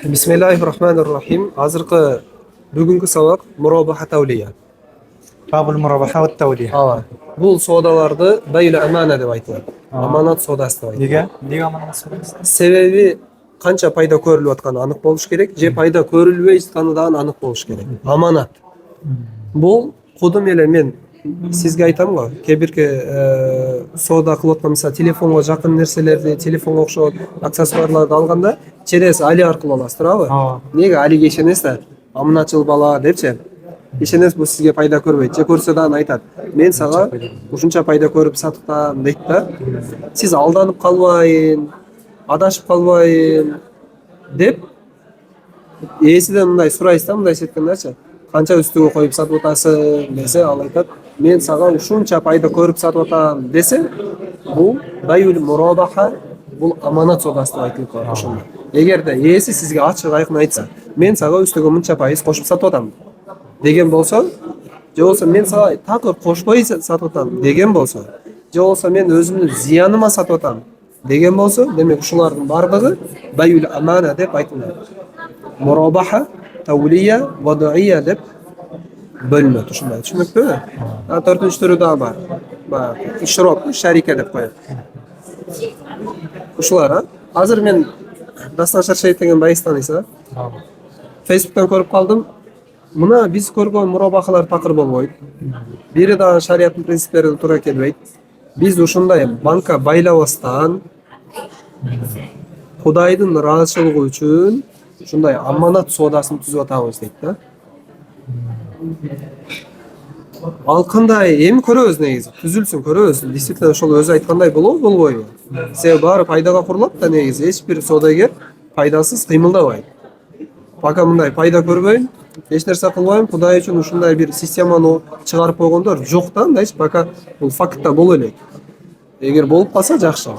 Bismillahirrahmanirrahim. Azırkı bugünkü sabak murabaha tavliya. باب المرابحة والتولية. Ava. Bu sodalarda bayil amana deb aytiladi. Amanat sodası deb aytiladi. Nega amanat sodası? Sebebi qancha payda ko'rilib atgani aniq bo'lishi kerak, je payda ko'rilmay atganidan aniq bo'lishi kerak. Amanat. Bu qudim ele men sizga aytamga, kebirki soda qilib atgan misol telefonga yaqin narsalarni, telefonga o'xshab aksessuarlarni olganda через Ali orqali olasiz, to'g'rimi? Nega Aliga ishonasizlar? Omonatchil bola debchi. Ishonasiz, bu sizga payda ko'rmaydi. Je ko'rsadan aytadi. Men saga o'shuncha payda ko'rib sotibman deydi-da. Siz aldanib qolmayin, adashib qolmayin deb esidan bunday so'raysizda, bunday aytganlarcha, qancha ustiga qo'yib sotib o'tasiz desa, al aytadi, men saga shuncha payda ko'rib sotib o'taman desa, bu bayul murobaha, bu amonat sodasi deb aytiladi o'shanda. Agarda esi sizga ochiq aytib aytsa, men saga ustiga buncha foiz qo'shib sotib o'taman degan bo'lsa, je bo'lsa men saga taqir qo'shmay sotib o'taman degan bo'lsa, je bo'lsa men o'zimni ziyonima sotib o'taman degan bo'lsa, demak shularning barlig'i bayul amana deb aytiladi. Murobaha, tavliya, vadaiya deb bo'linadi. Shunday tushunibdimi? To'rtinchi turi da bor. Ishrok, sharika deb qo'yadi. Shular, hozir men Dastan Sharshayev degan bayisdan esa Facebookdan ko'rib qoldim. Buna biz ko'rgan murobahalar taqir bo'lmaydi. Birida shariatning prinsiplariga to'g'ri kelmaydi. Biz o'shunday banka baylavasdan Xudoyning roziligi uchun shunday amonat sodasini tuzib o'tamiz deydi-da. Al qanday emi ko'ramiz negizi, tuzilsin ko'ramiz. Действительно shol o'zi aytganday bo'lmaydi. Sebebi bari paydaga quriladi-da negizi, hech bir sodagar paydasiz qiymildamaydi. Fakat bunday payda ko'rmayman, hech narsa qilmayman, Xudoy uchun shunday bir sistemani chiqarib qo'yganlar yo'q-da, hech fakat bu faktda bo'laylik. Agar bo'lib qolsa yaxshi.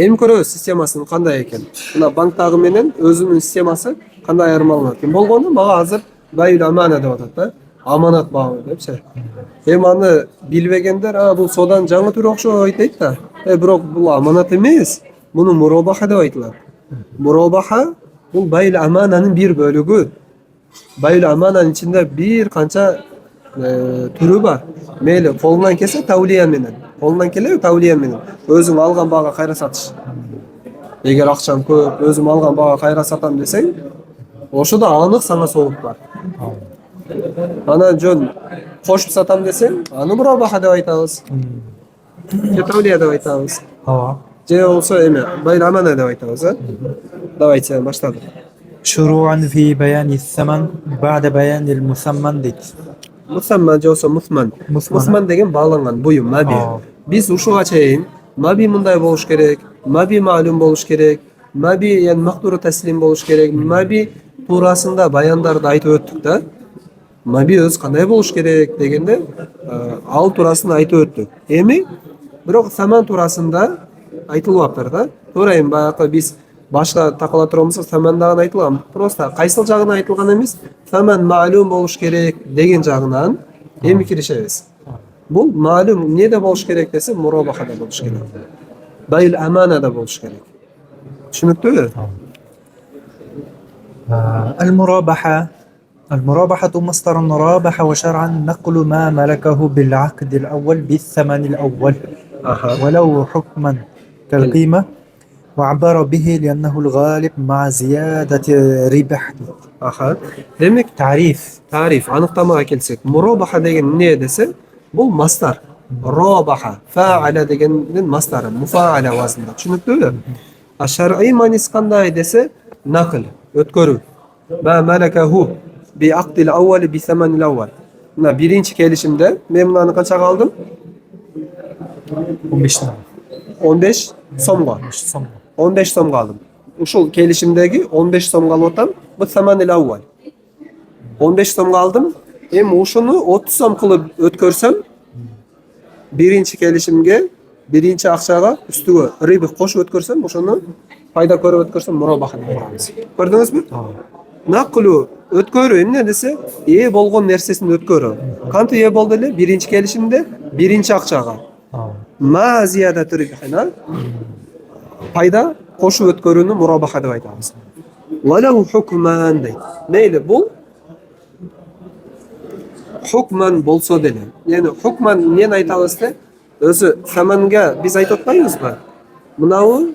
Emi ko'ramiz sistemasini qanday ekan. Buna bankdagi menen o'zining sistemasi qanday ayirmalanadi ekan. Bo'lganda menga hozir bayul amana deb atadi-da. Amonat bağı debchi. Ani bilmaganlar, bu sodan жаңы turi o'xshab aytaydi-da. Biroq bu amonat emas, buni murobaha deb aytiladi. Murobaha bu bayul amananing bir bo'ligi. Bayul amananing ichida bir qancha turi bor. Meyli qo'ldan kelsa tavliya menen. Qo'ldan keladi tavliya menen. O'zing olgan bag'ga qayra sotish. Agar aqcham ko'p, o'zim olgan bag'ga qayra sotam desang, o'shida aniq sana so'g'ib bor. Ana jon qo'shib sotam desang, ani murobaha deb aytamiz. Tavliya deb aytamiz. Je olsa emi, bayul amana deb aytamiz. Давайте boshladik. شروعا في بيان الثمن بعد بيان المثمن ديت. Musamman bo'lsa musman degan bog'langan buyum, mabi. Biz o'shuga chayin mabi bunday bo'lish kerak, mabi ma'lum bo'lish kerak, mabi yani maqdura taslim bo'lish kerak, mabi to'g'risida bayonlarda aytib o'tdik-da. Mabi o'z qanday bo'lish kerak deganda, al to'g'risida aytib o'tdik. Emi biroq saman to'g'risida aytilyapti-da. To'g'rayim, bayaqa biz boshqa taqala turamiz, samandan aytilgan. Prosta qaysi jag'idan aytilgan emas, saman ma'lum bo'lish kerak degan jag'idan emi kirishamiz. Bu ma'lum neda bo'lish kerak desa, murobahada bo'lish kerak. Bayil amanada bo'lish kerak. Tushunibdimi? المرابحة مصدر رابح وشرعا نقل ما ملكه بالعقد الأول بالثمن الأول ولو حكما كالقيمة وعبر به لأنه الغالب مع زيادة ربح. Demek tarif aniqlamaga kelsak, murobaha degan ne desa, bu masdar. Robaha, fa'ala deganning masdari, mufaala vaznida. Tushunibdimi? Shar'iy ma'nosi qanday desa, naql, o'tkaruv. Va malakahu bi aqdil awwal bi thamanil awwal. Mana birinchi kelishimda men buni qanchaga oldim? 15 so'mga. 15 so'mga oldim. Ushul kelishimdagi 15 so'mga olyapman. Bu thamanil awwal. 15 so'mga oldim. O'shuni 30 so'm qilib o'tkarsam, birinchi kelishimga, birinchi aqchaga ustiga ribh qo'shib o'tkarsam, o'shuni foyda ko'rib o'tkarsam murobaha deb qo'yamiz. Ko'rdingizmi? Naqlu o'tkaruv nima desa, bo'lgan narsasini o'tkaruv. Qancha bo'ldi? Birinchi kelishimda, birinchi aqchaga. Ma ziyadatu ribhina пайда кошуп өткөрүүнү мурабаха деп айтабыз. Валау хукман дейт. Мейли бул хукман болсо деле. Яны хукман эмнени айтабыз де? Өзү саманга биз айтып атпайбызбы? Мынабу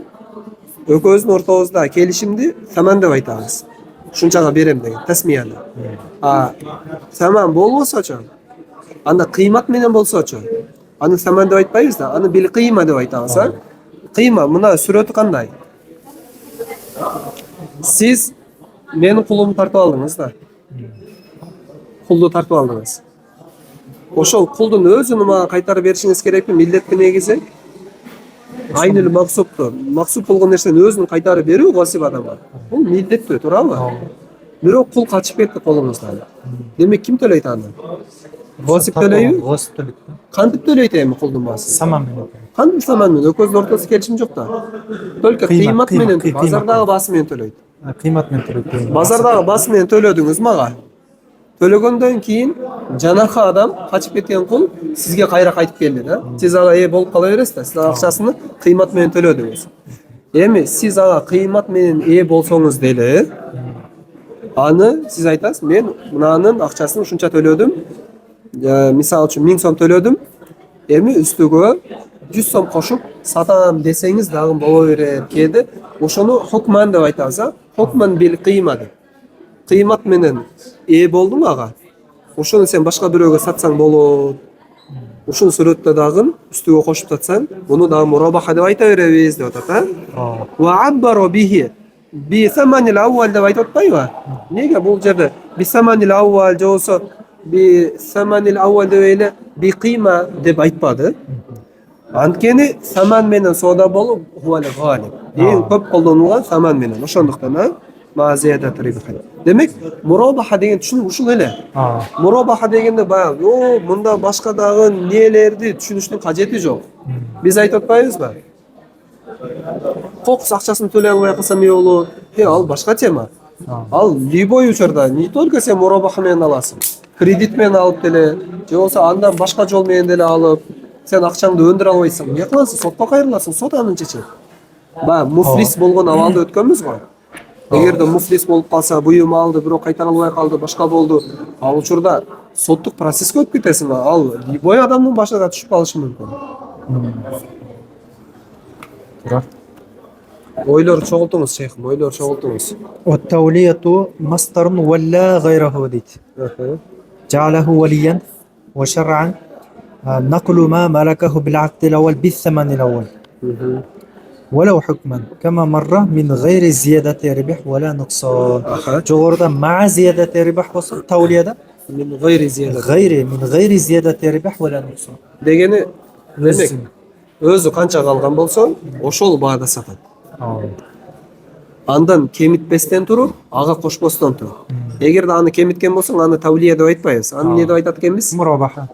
экөөбүздүн ортобузда келишимди саман деп айтабыз. Ушунчага берем деген тасмияны. Саман болбосочу, анда кыймат менен болсочу, аны саман деп айтпайбыз да, аны бил кыйма деп айтабыз. Кыйма мына сүрөтү кандай? Сиз менин кулумду тартып алдыңыз да. Кулду тартып алдыңыз. Ошол кулдун өзүн мага кайтарып беришиңиз керекпи? Милдетти негизи айныл максупту. Максут болгон нерсени өзүн кайтарып берүү гасип адамга. Бул милдеттүү, туурабы? Бирок кул качып кетти колуңуздан. Демек ким төлөйт аны? Гасип төлөйбү? Гасип төлөйт. Кантип төлөйт эми кулдун баасын? Саман менен. Кантип саман менен? Экөөбүздүн ортосунда келишим жок да. Только кыймат менен, базардагы баасы менен төлөйт. Кыймат менен төлөйт. Базардагы баасы менен төлөдүңүз мага. Төлөгөндөн кийин жанакы адам качып кеткен кул сизге кайра кайтып келди да. Сиз ага болуп кала бересиз да. Сиз акчасын кыймат менен төлөдүңүз. Эми сиз ага кыймат менен болсоңуз деле, аны сиз айтасыз, мен мынанын акчасын ушунча төлөдүм. Мисалы үчүн 1000 сом төлөдүм. Эми үстүгө 100 сом кошуп сатам десеңиз дагы боло берет. Кээде ошону хукман деп айтабыз, хукман бил кыйма деп. Кыймат менен болдуң ага. Ошону сен башка бирөөгө сатсаң болот. Ушул сүрөттө дагы үстүгө кошуп сатсаң, муну дагы мурабаха деп айта беребиз деп атат, Ва аббаро бихи би саманил аввал деп айтып атпайбы? Неге бул жерде би саманил аввал же болсо би саманил аввал деп эле би кыйма деп айтпады? Анткени саман менен соода болуп хуале галиб. Эң көп колдонулган саман менен. Ошондуктан Демек, мурабаха деген түшүнүк ушул эле. Мурабаха дегенде баягы, мында башка дагы нелерди түшүнүштүн кажети жок. Биз айтып атпайбызбы? Кокус акчасын төлөй албай калсам эмне болот? Ал башка тема. Ал любой учурда не только сен мурабаха менен аласың. Кредит менен алып деле, же болсо андан башка жол менен деле алып, сен акчаңды өндүрө албайсың. Эмне кыласың? Сотко кайрыласың, сот аны чечет. Муфлис болгон абалды өткөнбүз го. Эгерде муфлис болуп калса, буюм алды, бирок кайтара албай калды, башка болду. Ал учурда соттук процесске өтүп кетесиң. Ал любой адамдын башына түшүп калышы мүмкүн. Ойлор чогултуңуз, шейхим, ойлор чогултуңуз. والتولية مصدر ولا غيره ديت جعله وليا وشرعا نقل ما ملكه بالعقد الأول بالثمن الأول ولو حكما كما مر من غير زيادة ربح ولا نقصان. جغوردا مع زيادة ربح وصل تولية من غير زيادة. من غير زيادة ربح ولا نقصان. Дегени демек өзү канча калган болсо, ошол баада сатат. Андан кемитпестен туруп, ага кошпостон туруп. Эгерде аны кемиткен болсоң, аны тавлия деп айтпайбыз. Аны не деп айтат экенбиз? Мурабаха.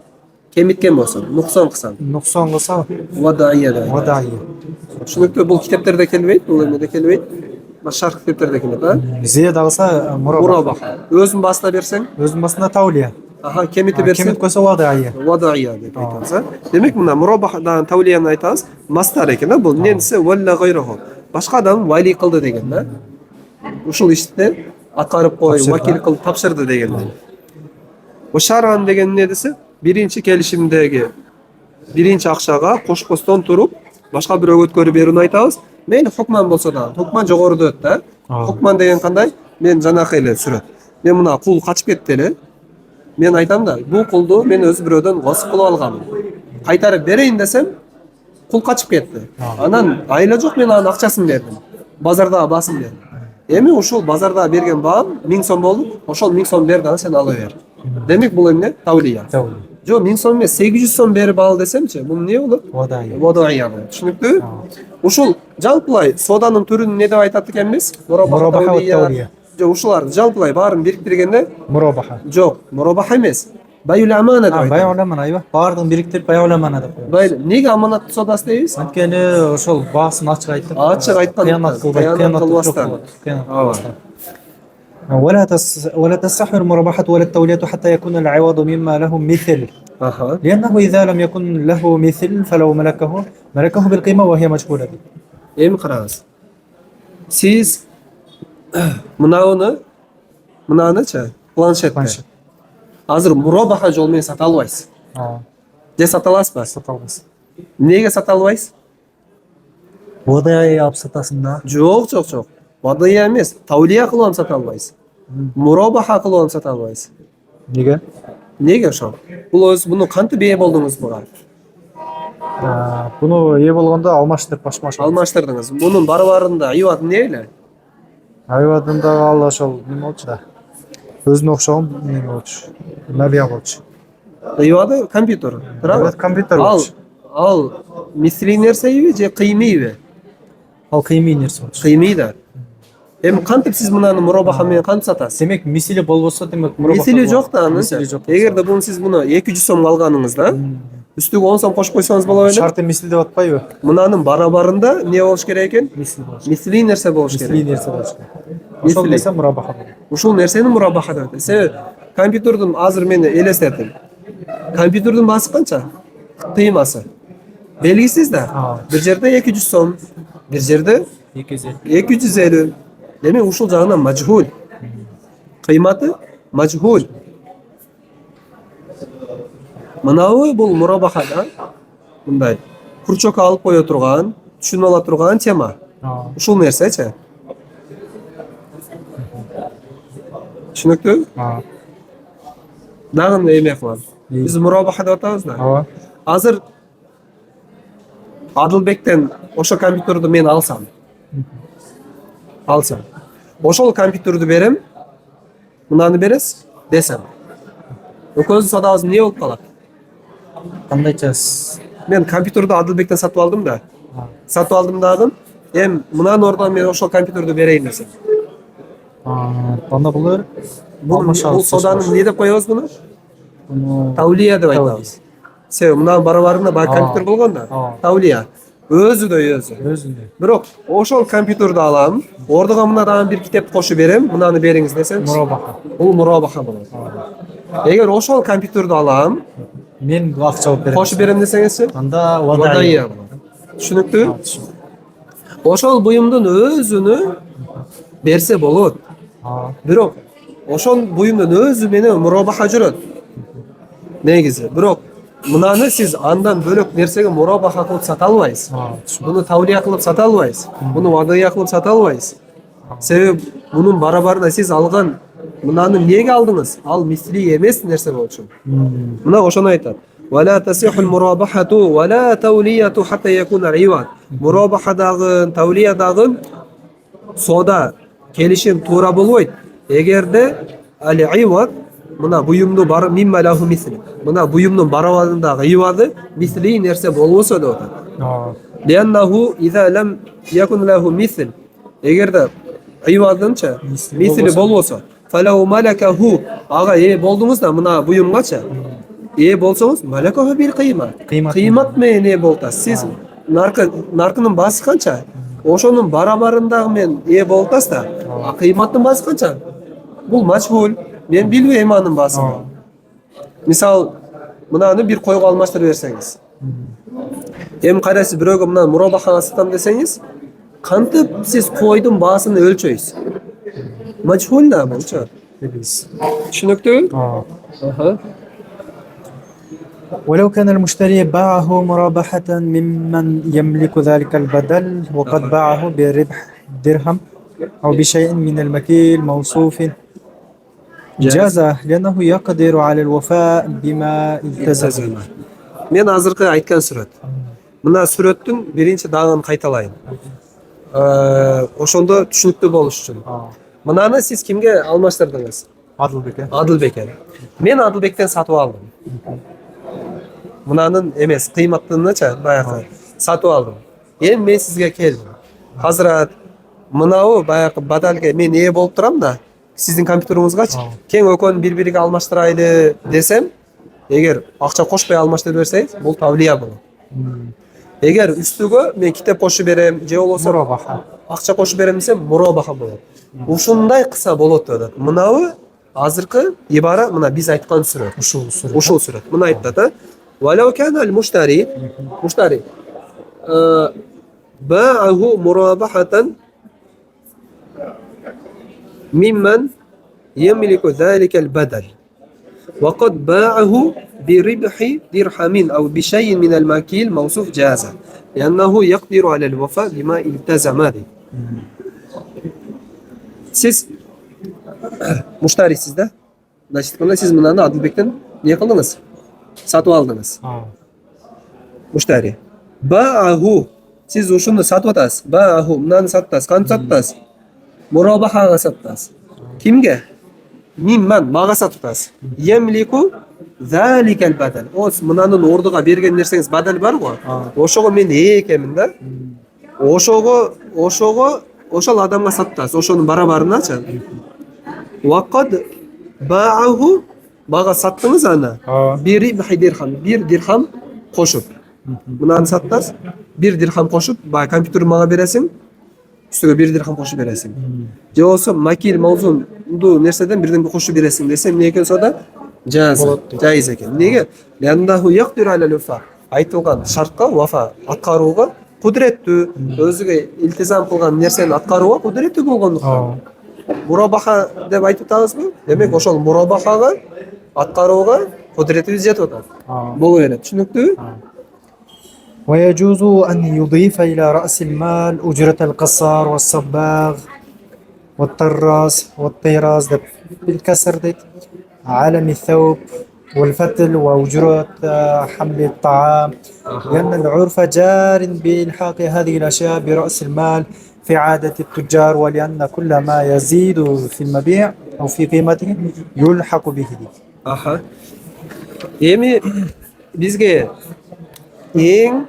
Кемиткен болсоң, нуксон кылсаң. Нуксон кылса вадайя деп. Вадайя. Түшүнүктүү, бул китептерде келбейт, бул эмеде келбейт. Шарх китептерде келет, Зияда кылса мурабаха. Өзүн басына берсең, өзүн басына тавлия. Кемити берсең, кемит койсо вадайя. Вадайя деп айтабыз. Демек мына мурабахадан тавлияны айтабыз, мастар экен, бул ненсе валла гайраху. Башка адам вали кылды деген да. Ушул ишти аткарып кой, вакил кылып тапшырды деген. Ошаран деген эмне десе? Биринчи келишимдеги биринчи акчага кошпостон туруп, башка бирөөгө өткөрүп берүүнү айтабыз. Мейли хукман болсо да, хукман жогоруда өт да. Хукман деген кандай? Мен жанакы эле сүрөт. Мен мына кул качып кетти эле. Мен айтам да, бул кулду мен өз бирөөдөн гасып кылып алганмын. Кайтарып берейин десем, кул качып кетти. Анан айла жок, мен анын акчасын бердим. Базардагы баасын бердим. Эми ушул базарда берген баам 1000 сом болду. Ошол 1000 сом берди, аны сен ала бер. Демек бул эмне? Тавлия. Жо 1000 сом эмес, 800 сом берип ал десемчи, бул эмне болот? Вадайя. Түшүнүктүү? Ушул жалпылай сооданын түрүн не деп айтат экенбиз? Мурабаха ва тавлия. Жо ушулар жалпылай баарын бириктиргенде Мурабаха. жок, мурабаха эмес. Байул амана деп айтат. Байул амана, айба. Баардыгын бириктирип байул амана деп коет. Неге аманат содасы дейбиз? Анткени ошол баасын ачык айтып, ачык айткан, кыянат кылбастан. ولا تصح المرابحة ولا التولية حتى يكون العوض مما له مثل لأنه إذا لم يكن له مثل فلو ملكه بالقيمة وهي مجهولة. Эми караңыз. Siz mınanычы планшетте. Планшет. Азыр мурабаха жол менен сата албайсыз. Же сата аласызбы? Сата албайсыз. Неге сата албайсыз? Водай алып сатасың да. Жок. Вадыя эмес, таулия кылып алып сата албайсыз. Мурабаха кылып алып сата албайсыз. Неге? Неге ошол? Бул муну кантип ээ болдуңуз буга? Буну ээ болгондо алмаштырып башмаш. Алмаштырдыңыз. Мунун барабарында иват эмне эле? Айвадындагы ал ошол неме болчу да. Өзүнө окшогон неме болчу. Навия болчу. Ивады компьютер. Evet, компьютер болчу. Ал мисли нерсеби же кыймыйбы? Ал кыймый нерсе болчу. Кыймый да. Эми кантип сиз мынаны мурабаха менен кантип сатасыз? Демек мисили болбосо демек мурабаха. Мисили жок да анын. Мисили жок. Эгерде буну сиз муну 200 сомго алганыңызда, үстүгө 10 сом кошуп койсоңуз боло беле? Шарты мисил деп атпайбы? Мынанын барабарында эмне болуш керек экен? Мисил болчу. Мисли нерсе болуш Мисли керек. нерсе болчу. Ошол Мисли. десе мурабаха болот. Ушул нерсени мурабаха деп атат. Себеби компьютердун азыр мени элестетим. Компьютердун баасы канча? Кыймасы. Белгисиз да. Бир жерде 200 сом, бир жерде 250. Демек ушул жагынан мажхул. Кыйматы мажхул. Мынабы бул мурабахада мындай курчок алып кое турган, түшүнүп ала турган тема. Ушул нерсечи. Түшүнүктүү? Дагы эме кылам. Биз мурабаха деп атабыз да. Азыр Адылбектен ошо компьютерди мен алсам. Ошол компьютерди берем. Мынаны бересиз десем. Экөөбүздүн садабыз эмне болуп калат? Кандайча? Мен компьютерди Адылбектен сатып алдым да. Сатып алдым дагы. Эми мынанын ордуна мен ошол компьютерди берейин десем. Анда булар Бул соданы эмне деп коебуз буну? Буну Таулия деп айтабыз. Себеби мынанын барабарында баягы компьютер болгон да. Таулия. Өзү. Бирок ошол компьютерди алам, ордуга мына дагы бир китеп кошуп берем, мынаны бериңиз десем, мурабаха. Бул мурабаха болот. Эгер ошол компьютерди алам, Мен акча алып берем. кошуп берем десеңизчи, Анда вадая болот. Түшүнүктүү? Ошол буюмдун өзүнө берсе болот. Бирок ошол буюмдун өзү менен мурабаха жүрөт. Негизи. Бирок мынаны сиз андан бөлөк нерсеге мурабаха кылып сата албайсыз. Буну таулия кылып сата албайсыз. Буну вадая кылып сата албайсыз. Себеби мунун барабарына сиз алган мынаны эмнеге алдыңыз? Ал мисли эмес нерсе болчу. Мына ошону айтат. Вала тасихул мурабахату вала таулияту хатта якуна риват. Мурабахадагы, таулиядагы сода келишим туура болбойт. Эгерде али иват мына буюмду бар мимма лаху мисли. Мына буюмдун барабарындагы ивады мисли нерсе болбосо деп атат. Лианнаху иза лам якун лаху мисл. Эгерде ивадынча мисли болбосо, фалау малакаху ага болдуңуз да мына буюмгача. Болсоңуз малакаху бил кыйма. Кыймат менен болот. Сиз наркынын баасы канча? Ошонун барабарындагы мен болот да. Кыйматтын баасы канча? Бул мачхул. Мен билбейм анын баасын. Мисал, мынаны бир койго алмаштырып берсеңиз. Эми карайсыз бирөөгө мына мурабахага сатам десеңиз, кантип сиз койдун баасын өлчөйсүз? Мачхул да болчу. Түшүнүктүү? ولو كان المشتري باعه مرابحة ممن يملك ذلك البدل وقد باعه بربح درهم أو بشيء من المكيل موصوف جاز لأنه يقدر على الوفاء بما التزم. Мен азыркы айткан сүрөт. Мына сүрөттүн биринчи дагын кайталайын. Ошондо түшүнүктүү болуш үчүн. Мынаны сиз кимге алмаштырдыңыз? Адылбекке. Мен Адылбектен сатып алдым. Мынанын эмес, кыйматтыныча баягы сатып алдым. Эми мен сизге келдим. Азырат мынабы баягы бадалга мен болуп турам да. Сиздин компьютериңизгачы кең экөөнү бири-бириге алмаштырайлы десем, эгер акча кошпой алмаштырып берсеңиз, бул тавлия болот. Эгер үстүгө мен китеп кошуп берем, же болбосо мурабаха. Акча кошуп берем десем, мурабаха болот. Ушундай кылса болот деп. Мынабы азыркы ибара мына биз айткан сүрөт. Ушул сүрөт. Мына айтат, "Валау кана аль-муштари باعه مرابحة ممن يملك ذلك البدل وقد باعه بربح درهم أو بشيء من الماكيل موصوف جازا لأنه يقدر على الوفاء بما التزم به. Siz müşterisiz de. Siz bunları Adilbek'ten niye kıldınız? Satı aldınız. Müşteri. Ba'ahu. Siz o şunu satı atas. Ba'ahu. Bunları sattınız. Kan sattınız. Murabahaga sattınız. Kimge? Mimman. Mağa sattınız. Yemliku zalikel badal. O bunların orduga bergen nerseniz badal var mı? Oşoğu men ekemін de. Oşoğu oşal adamga sattınız. Oşonun barabarınaçı. Vaqad ba'ahu. Mağa sattınız ana. Bir dirham. Bir dirham koşup. Bunları sattınız. Bir dirham koşup. Kompütürü mağa veresin. Üstüge bir dirham koşup veresin. Je olsa makil mavzundu nerseden birden bir koşup veresin desem ne eken soda? Jaiz eken. Nege? Liannahu yaqdiru alal wafa. Айтылган шартка вафа аткарууга кудуреттүү, өзүгө илтизам кылган нерсени аткарууга кудуреттүү болгондуктан. Мурабаха деп айтып атабызбы? Демек ошол мурабахага аткарууга кудуретибиз жетип атат. Боло берет. Түшүнүктүүбү? ويجوز أن يضيف إلى رأس المال أجرة القصار والصباغ والطراز والطراز بالكسر ديت عالم الثوب والفتل وأجرة حمل الطعام لأن العرف جار بإلحاق هذه الأشياء برأس المال في عادة التجار ولأن كل ما يزيد في المبيع أو في قيمته يلحق به. Aha. Эми бизге эң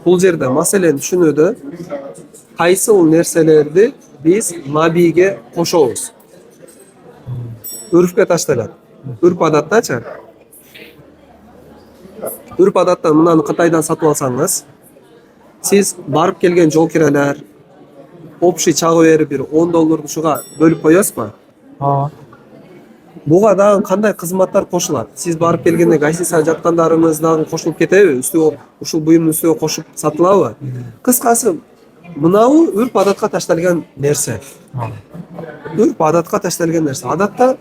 бул жерде маселени түшүнүүдө кайсыл нерселерди биз мабийге кошобуз? Үрфкө ташталат. Үрп адаттачы. Үрп адатта мынаны Кытайдан сатып алсаңыз, сиз барып келген жол кирелер, общий чагы берип бир $10 ушуга бөлүп коесузбу? Буга дагы кандай кызматтар кошулат? Сиз барып келгенде гостиницада жаткандарыңыз дагы кошулуп кетеби? Үстүгө ушул буюмдун үстүгө кошуп сатылабы? Кыскасы, мынау үрп адатка ташталган нерсе. Үрп адатка ташталган нерсе. Адатта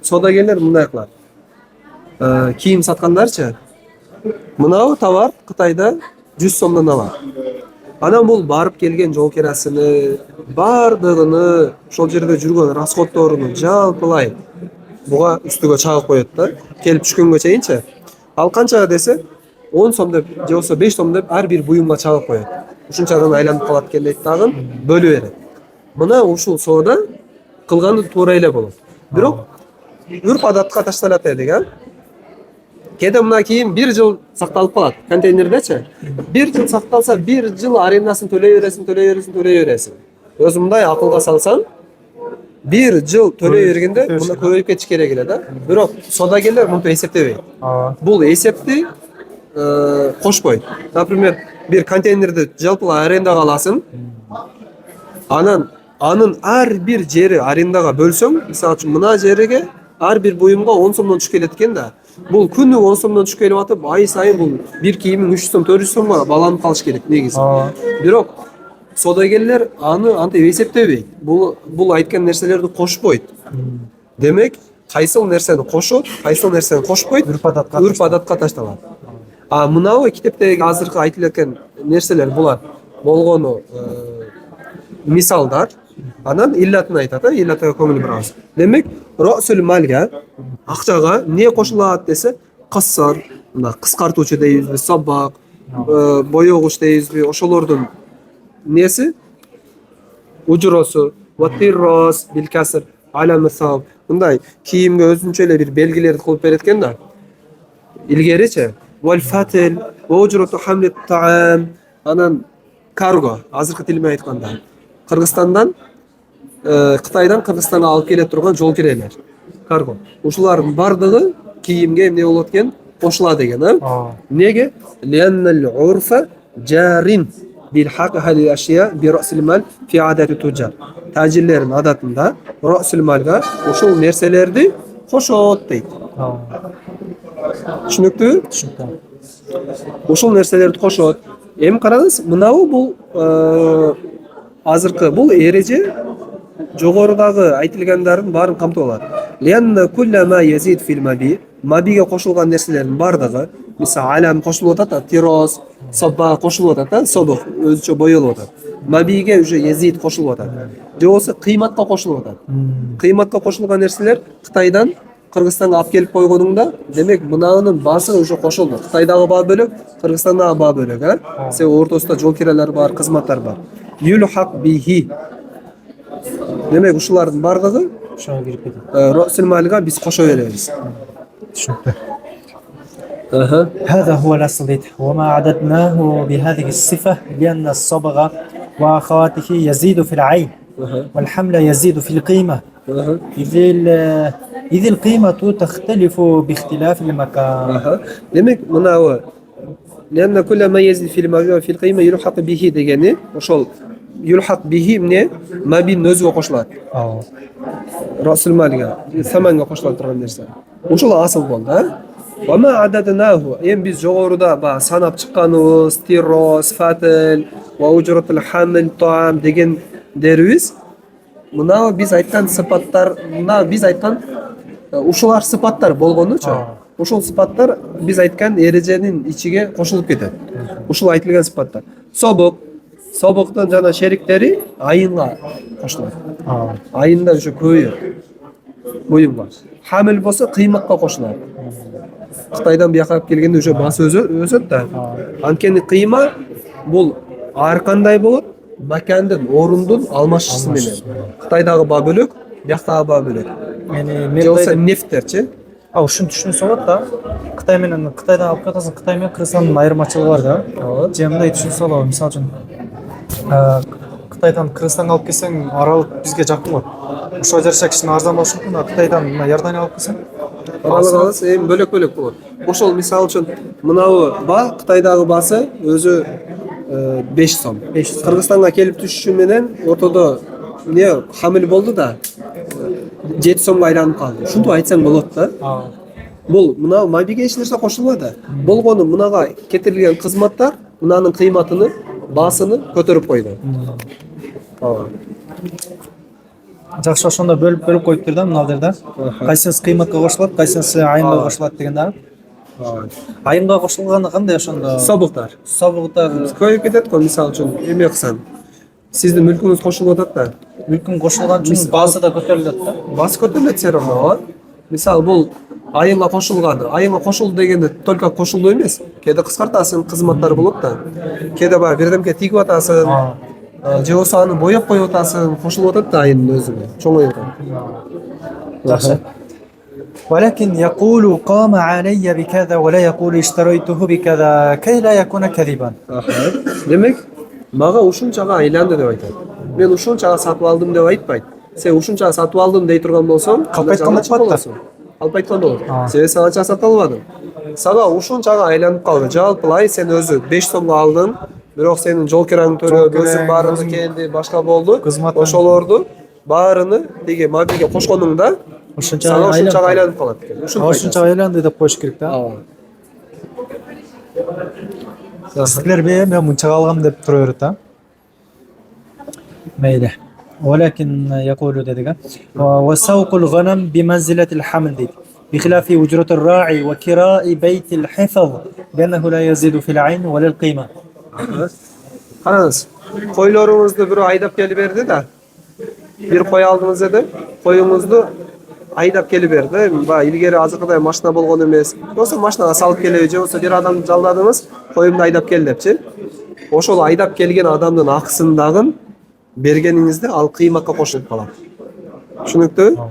содагерлер мындай кылат. Кийим саткандарчы, мынау товар Кытайда 100 сомдон алат. Анан бул барып келген жол кирасыны, бардыгыны, ошол жерде жүргөн расходторуну жалпылай буга үстүгө чагып коет да, келип түшкөнгө чейинчи. Ал канчага десе 10 сом деп, же болсо 5 сом деп ар бир буюмга чагып коет. Ушунчадан айланып калат экен дейт дагы, бөлүп берет. Мына ушул соода кылганы туура эле болот. Бирок үрп адатка ташталат дедик, а? Кээде мына кийим 1 жыл сакталып калат контейнердечи. 1 жыл сакталса, 1 жыл арендасын төлөй бересиң. Өзү мындай акылга салсаң, 1 жыл төлөй бергенде мына көбөйүп кетиш керек эле да. Бирок содагерлер мынтип эсептебейт. Бул эсепти кошпойт. Например, бир контейнерди жалпылай арендага аласың. Анын ар бир жери арендага бөлсөң, мисалы үчүн мына жерге ар бир буюмга 10 сомдон түшүп келет экен да. Бул күнү 10 сомдон түшүп келип атып, ай сайын бул бир кийимиң 300 сом, 400 сомго баланып калыш керек негизи. Бирок содагерлер аны антип эсептебейт. Бул айткан нерселерди кошпойт. Демек, кайсыл нерсени кошот, кайсыл нерсени кошпойт, үрп адатка ташталат. А мынабы китептеги азыркы айтылып жаткан нерселер булар болгону мисалдар. Анан иллатын айтат, иллатыга көңүл бурабыз. Демек, росул малга, акчага эмне кошулат десе, кыссар, мына кыскартуучу дейбизби, сабак, боёгуч дейбизби, ошолордун неси? Ужуросу, ватиррос, билкасыр, аламысал. Мындай кийимге өзүнчө эле бир белгилерди кылып берет экен да. Илгеричи, валфатил, ужуроту хамлит таам, анан карго, азыркы тил менен айтканда. Кыргызстандан Кытайдан Кыргызстанга алып келе турган жол кирелер. Карго. Ушулардын бардыгы кийимге эмне болот экен? Кошулат экен, а? Неге? Лианнал урфа жарин билхак хали ашия би расил мал фи адати туджар. Тажирлердин адатында расил малга ошол нерселерди кошот дейт. Түшүнүктүү? Түшүнүктүү. Ошол нерселерди кошот. Эми караңыз, мынабу бул азыркы бул эреже жогорудагы айтылгандардын баарын камтып алат. Лианна куллама язид фил маби, мабиге кошулган нерселердин бардыгы, мисалы алам кошулуп атат, тирос, сабба кошулуп атат, собук өзүнчө боелуп атат. Мабиге уже язид кошулуп атат. Же болбосо кыйматка кошулуп атат. Кыйматка кошулган нерселер Кытайдан Кыргызстанга алып келип койгонуңда, демек мынанын баасы уже кошулду. Кытайдагы баа бөлөк, Кыргызстандагы баа бөлөк, Себеби ортосунда жол кирелер бар, кызматтар бар. Юлхак бихи. Демек ушулардын бардыгы Ошого кирип кетет. Росул Малга биз кошо беребиз. Түшүнүктүү. هذا هو الأصل ديت وما عددناه بهذه الصفة لأن الصبغة وأخواته يزيد في العين والحمل يزيد في القيمة إذ القيمة تختلف باختلاف المكان. Демек мынабы لأن كل ما يزيد في المبيع في القيمة يلحق به дегени ошол يلحق به эмне мабин өзүгө кошулат. Расул Малга саманга кошулат турган нерсе. Ошол асыл болду, Вама ададнаху. Эми биз жогоруда санап чыкканыбыз тирос, фатил, ва уджратул хамл, таам дегендерибиз мына биз айткан сыпаттар, мына биз айткан ушулар сыпаттар болгонучу. Ошол сыпаттар биз айткан эреженин ичиге кошулуп кетет. Ушул айтылган сыпаттар. Собуктун жана шериктери айынга кошулат. Айында ушу көйү буюмга. Хамил болсо кыйматка кошулат. Кытайдан бияка алып келгенде уже басы өсөт да. Анткени кыйма бул ар кандай болот? Макандын, орундун алмашчысы менен. Кытайдагы баа бөлөк, бияктагы баа бөлөк. Мен Жолса нефттерчи. ушуну түшүнсө болот да. Кытай менен Кытайдан алып жатасың, Кытай менен Кыргызстандын айырмачылыгы бар да. Же мындай түшүнсө болот. Мисалы үчүн Кытайдан Кыргызстанга алып келсең, аралык бизге жакын болот. Ошо жараша кичине арзан болушу мүмкүн, а Кытайдан мына Иордания алып келсең, Аралыгыбыз эми бөлөк-бөлөк болот. Ошол мисалы үчүн мынабы баа Кытайдагы баасы өзү 5 сом. Кыргызстанга келип түшүшү менен ортодо эмне хамил болду да 7 сомго айланып калды. Ушинтип айтсаң болот да. Бул мына мабиге эч нерсе кошулбады. Болгону мынага кетирилген кызматтар мынанын кыйматыны, баасыны көтөрүп койду. жакшы ошондо бөлүп коюптур да мыналарда. Кайсысы кыйматка кошулат, кайсысы айынга кошулат деген да. Айынга кошулганы кандай ошондо? Собуктар. Собуктар Көйүп кетет го, мисалы үчүн эме кылсаң. Сиздин мүлкүңүз кошулуп атат да. мүлкүн кошулган үчүн баасы да көтөрүлөт да. Баасы көтөрүлөт серого. Мисалы бул айынга кошулганы. Айынга кошулду дегенде только кошулду эмес. Кээде кыскартасың, кызматтар болот да. Кээде бар бирдемке тигип атасың. Же болбосо аны боеп коюп атасың, кошулуп атат да айынын өзүнө. Чоңоюрган. жакшы. ولكن يقول قام علي بكذا ولا يقول اشتريته بكذا كي لا يكون كذبا. Демек, мага ушунчага айланды деп айтат. Мен ушунчага сатып алдым деп айтпайт. Сен ушунчага сатып алдым дей турган болсоң, Алып айткан болот. Алып айткан болот. Сен анча сатып албадың. Сага ушунчага айланып калды. Жалпылай сен өзү 5 сомго алдың, бирок сенин жол кираң төлөп, өзүң баарыңды келди, башка болду. Ошолорду баарыны тиги мабиге кошконуңда ушунчага айланып калат экен. Ошонча айланды деп коюш керек да. Силер мен мынчага алгам деп тура берет да. Мейли. ولكن يقول ذلك وسوق الغنم بمنزلة الحمل دي بخلاف أجرة الراعي وكراء بيت الحفظ لأنه لا يزيد في العين ولا القيمة. Караңыз, койлоруңузду бирөө айдап келип берди да. Бир кой алдыңыз деди, коюңузду айдап келип берди. Илгери азыркыдай машина болгон эмес. Болсо машинага салып келеби, же болсо бир адамды жалдадыңыз, коюмду айдап кел депчи. Ошол айдап келген адамдын акысын дагы бергениңизде ал кыйматка кошулуп калат. Түшүнүктүү?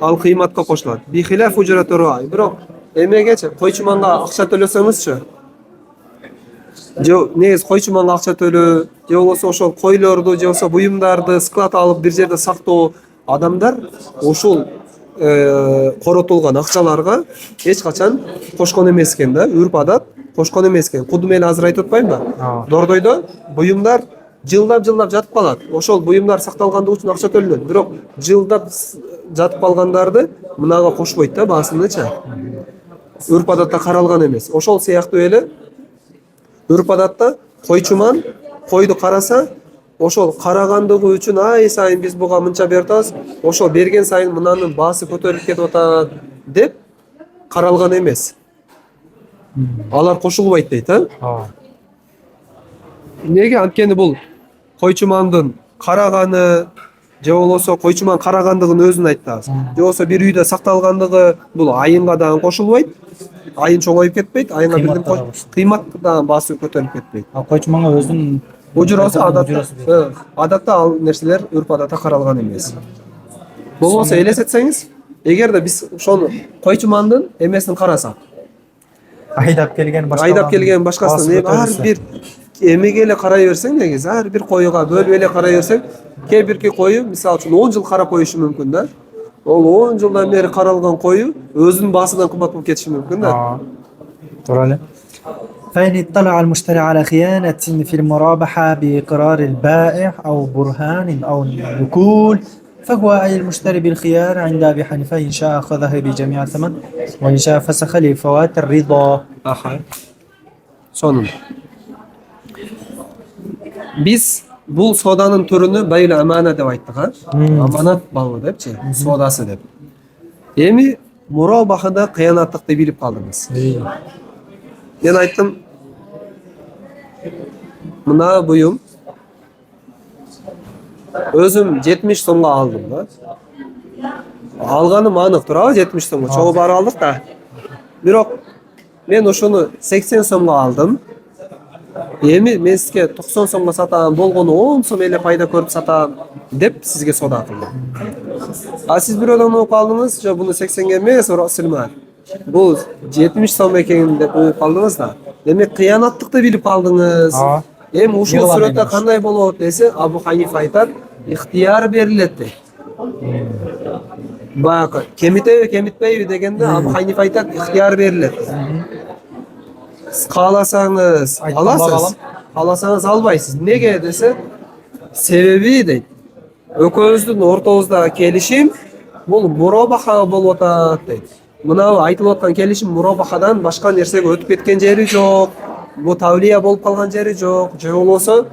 Ал кыйматка кошулат. Бихилаф уджратура. Бирок эмегечи койчуманга акча төлөсөңүзчү. Же негиз койчуманга акча төлөө, же болбосо ошол койлорду, же болбосо буюмдарды склад алып бир жерде сактоо адамдар ошол коротулган акчаларга эч качан кошкон эмес экен да. Үрп адат кошкон эмес экен. Кудум эле азыр айтып атпаймынбы? Дордойдо буюмдар жылдап жатып калат. Ошол буюмдар сакталгандыгы үчүн акча төлөнөт. Бирок жылдап жатып калгандарды мынага кошпойт да баасынычы. Үрп адатта каралган эмес. Ошол сыяктуу эле Үрп адатта койчуман койду караса, ошол карагандыгы үчүн ай сайын биз буга мынча берип атабыз, ошол берген сайын мынанын баасы көтөрүлүп кетип атат деп каралган эмес. Алар кошулбайт дейт, Неге? Анткени бул койчумандын караганы же болбосо койчуман карагандыгын өзүн айтабыз. Же болбосо бир үйдө сакталгандыгы бул айынга дагы кошулбайт. Айын чоңоюп кетпейт, айынга бирден кыймат дагы баасы көтөрүлүп кетпейт. Койчуманга өзүнүн Ужурасы адатта ал нерселер үрп адатта каралган эмес. Болбосо элестетсеңиз, эгерде биз ошону койчумандын эмесин карасак, айдап келген башкасын ар бир эмеге эле карай берсең, негизи ар бир коюга бөлүп эле карай берсең, кээ бирки кою мисалы үчүн 10 жыл карап коюшу мүмкүн да. Ол 10 жылдан бери каралган кою өзүнүн баасынан кымбат болуп кетиши мүмкүн да. Туура эле. فإن اطلع المشتري على خيانة في المرابحة بإقرار البائع أو برهان أو نقول فهو أي المشتري بالخيار عند أبي حنيفة إن شاء أخذه بجميع الثمن وإن شاء فسخ لفوات الرضا. Sonunda. Biz bul sodanın türünü bayıl amana деп ayttık ha. Amanat balı депчи, sodası деп. Эми мурабахада кыянаттыкты билип калдыңыз. Мен айттым, мына буюм өзүм 70 сомго алдым да. Алганым анык туурабы 70 сомго. Чогуу барып алдык да. Бирок мен ошону 80 сомго алдым. Эми мен сизге 90 сомго сатам, болгону 10 сом эле пайда көрүп сатам деп сизге сода кылдым. А сиз бирөөдөн угуп алдыңыз, жок буну 80ге эмес, Сулейман. Бул 70 сом экенин деп угуп калдыңыз да. Демек кыянаттыкты билип калдыңыз. Эми ушул сүрөттө кандай болот десе, Абу Ханифа айтат, ыктыяр берилет дейт. Баягы кемитеби, кемитпейби дегенде Абу Ханифа айтат, ыктыяр берилет. Кааласаңыз аласыз, кааласаңыз албайсыз. Неге десе, себеби дейт. Экөөбүздүн ортобузда келишим бул мурабаха болуп атат дейт. Мына айтылып аткан келишим мурабахадан башка нерсеге өтүп кеткен жери жок. Бу тавлия болуп калган жери жок, же болбосо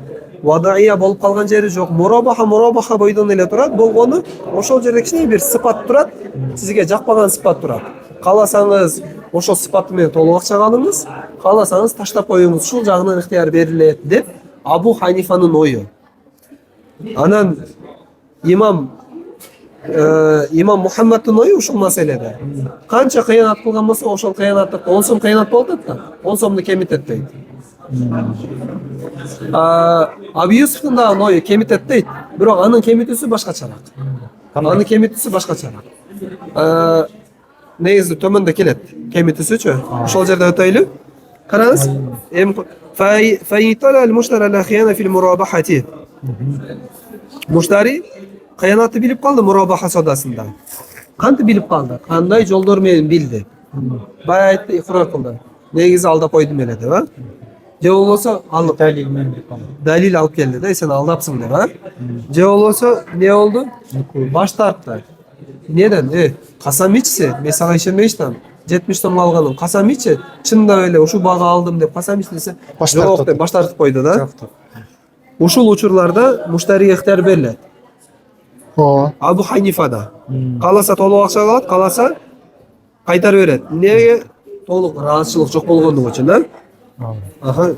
вадайя болуп калган жери жок. Мурабаха бойдон эле турат. Болгону ошол жерде кичине бир сыпат турат. Сизге жакпаган сыпат турат. Кааласаңыз ошол сыпаты менен толук акчага алыңыз, кааласаңыз таштап коюңуз, ушул жагынан ыктыяр берилет деп Абу Ханифанын ою. Анан имам Мухаммадтын ою ушул маселеде. Канча кыянат кылган болсо, ошол кыянаттык 10 сом кыянат болуп атат да. 10 сомду кемитет дейт. Абу Юсуфтун да ою кемитет дейт. Бирок анын кемитүүсү башкачараак. Анын кемитүүсү башкачараак. Негизи төмөндө келет. Кемитүүсүчү. Ошол жерде өтөйлү. Караңыз. Фаитала al-mushtari ala khiyana fil murabahati. Mushtari кыянатты билип калды мурабаха содасында. Кантип билип калды? Кандай жолдор менен билди? Бая айтты, икрар кылды. Негизи алдап койдум эле деп, Же болбосо алып Далил менен билип калды. Далил алып келди да, сен алдапсың деп, Же болбосо не болду? Баш тартты. Неден? Касам ичсе, мен сага ишенбейчтим. 70 сомго алганым. Касам ичсе, чындап эле ушу бага алдым деп касам ичсе, жок деп баш тартып койду да. Ушул учурларда муштариге ыктыяр берилет. Абу Ханифада. Кааласа толук акча алат, кааласа кайтарып берет. Неге? Толук ыраазычылык жок болгондугу үчүн,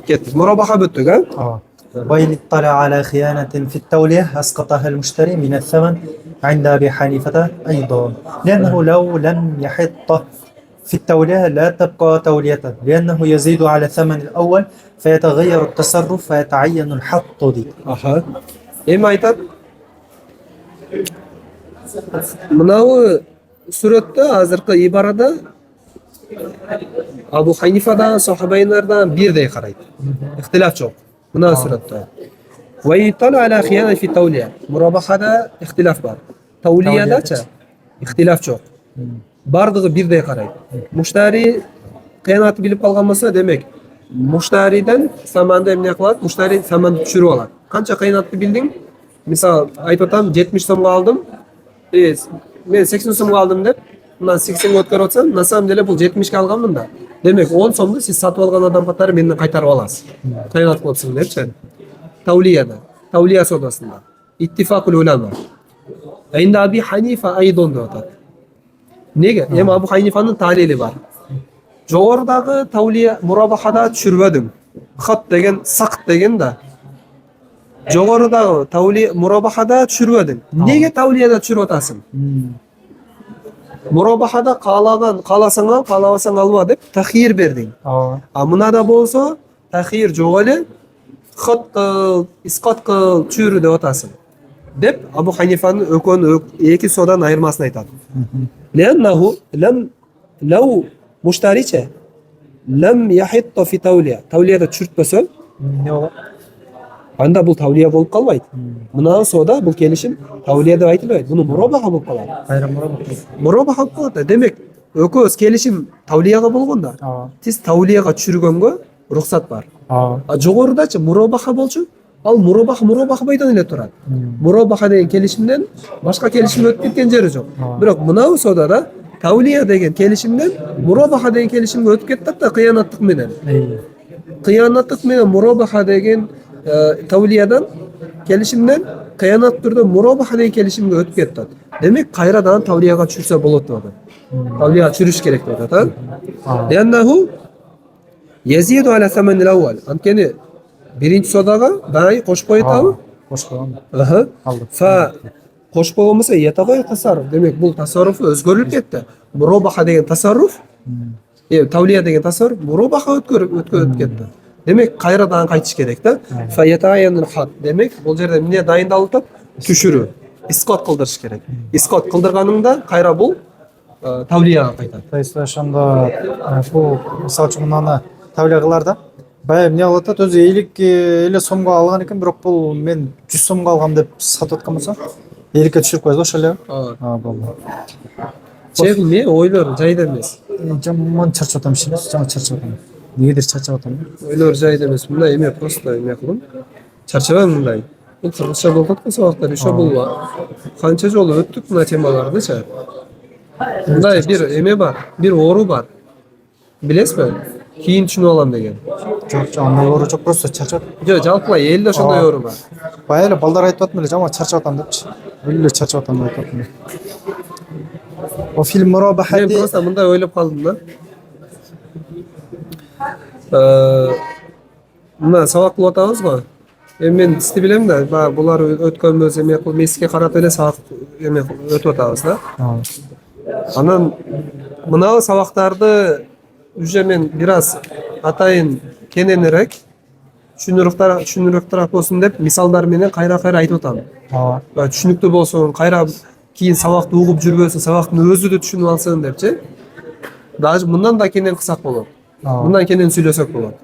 кеттик. Мурабаха бүттүк, وإن اطلع على خيانة في التولية أسقطها المشتري من الثمن عند أبي حنيفة أيضا لأنه لو لم يحط في التولية لا تبقى توليته لأنه يزيد على الثمن الأول فيتغير التصرف فيتعين الحط دي. Эми айтат, мынау сүрөттө азыркы ибарада Абу Ханифадан, сахабайлардан бирдей карайт. Ихтилаф жок. Мына сүрөттө. Ва итала ала хияна фи таулия. Мурабахада ихтилаф бар. Таулиядача ихтилаф жок. Бардыгы бирдей карайт. Муштари кыянатты билип калган болсо, демек муштариден саманды эмне кылат? Муштари саманды түшүрүп алат. Канча кыянатты билдиң? Мисалы, айтып атам 70 сомго алдым. Мен 80 сомго алдым деп, мына 80 өткөрүп атсам, на самом деле бул 70ге алганмын да. Demek 10 сомду siz сатып алган адам катары менден кайтарып аласыз. Кыянат кылыпсың депчи. Тавлияда, Тавлия содасында. İttifakul ulema. Inde Abi Hanife aydan деп атат. Неге? Эми Абу Ханифанын талили бар. Жогорудагы Тавлия мурабахада түшүрбөдүм. Хат деген, сакт деген да. Жогорудагы Тавлия мурабахада түшүрбөдүм. Неге Тавлияда түшүрүп атасың? Мурабахада кааласаң каалабасаң алба деп тахир бердиң. А мынада болсо тахир жок эле, хат кыл, искат кыл, түшүрүү деп атасың. Деп Абу Ханифанын экөөнүн эки содан айырмасын айтат. Ляннаху лау муштариче лам яхитта фи тавлия. Тавлияда түшүртпөсө, анда бул тавлия болуп калбайт. Мына сода бул келишим тавлия деп айтылбайт. Буну мурабаха болуп калат. Мурабаха болуп калат. Демек, экөөбүз келишим тавлияга болгондо, сиз тавлияга түшүргөнгө уруксат бар. А жогорудачы мурабаха болчу, ал мурабаха бойдон эле турат. Мурабаха деген келишимден башка келишим өтүп кеткен жери жок. Бирок мына содада тавлия деген келишимден мурабаха деген келишимге өтүп кетти да кыянаттык менен. Кыянаттык менен мурабаха деген тавлиядан келишимден кыянат түрдө мурабаха деген келишимге өтүп кетти. Демек кайрадан тавлияга түшүрсө болот деп атат. Тавлияга түшүрүш керек деп атат. Яннаху язиду аля саманил аввал. Анткени биринчи содага бай кошпой атабы? Кошпогон. Фа кошпогон болсо ятагай тасарруф. Демек бул тасарруф өзгөрүлүп кетти. Мурабаха деген тасарруф, тавлия деген тасарруф мурабаха өткөрүп кетти. Демек кайрадан кайтыш керек да. Фа ятаянул хат. Демек бул жерде эмне дайындалып атат? Түшүрүү. Искот кылдырыш керек. Искот кылдырганыңда кайра бул тавлияга кайтат. То есть ошондо бул мисалы үчүн мынаны тавлия кыларда баягы эмне кылып атат, өзү 50 эле сомго алган экен, бирок бул мен 100 сомго алгам деп сатып аткан болсо 50ке түшүрүп коет ошол эле. Болду. Чегилме ойлор жайда эмес. Жаман чарчап атам шилес, жаман чарчап атам. Негедир чарчап атам. Ойлор жайда эмес. Мындай эме просто эме кылым. Чарчабаң мындай. Бул кыргызча болуп аткан сабактар еще бул канча жолу өттүк мына темалардычы. Мындай бир эме бар, бир оору бар. Билесизби? Кийин түшүнүп алам деген. Жок, андай оору жок, просто чарчап. Жок, жалпылай элде ошондой оору бар. Баягы эле балдар айтып атам эле, жаман чарчап атам депчи. Өлө чарчап атам деп атам. О фильм мурабахати. Мен просто мындай ойлоп калдым да. Мына сабак кылып атабыз го. Мен сизди билем да, баягы булар өткөнбөз эме кылып меске карап эле сабак эме өтүп атабыз да. Анан мына сабактарды уже мен бираз атайын кененирээк түшүнүрөөк болсун деп мисалдар менен кайра айтып атам. Түшүнүктүү болсун, кайра кийин сабакты угуп жүрбөсүн, сабактын өзү да түшүнүп алсын депчи. Даже мындан да кенен кылсак болот. Мындан кенен сүйлөсөк болот.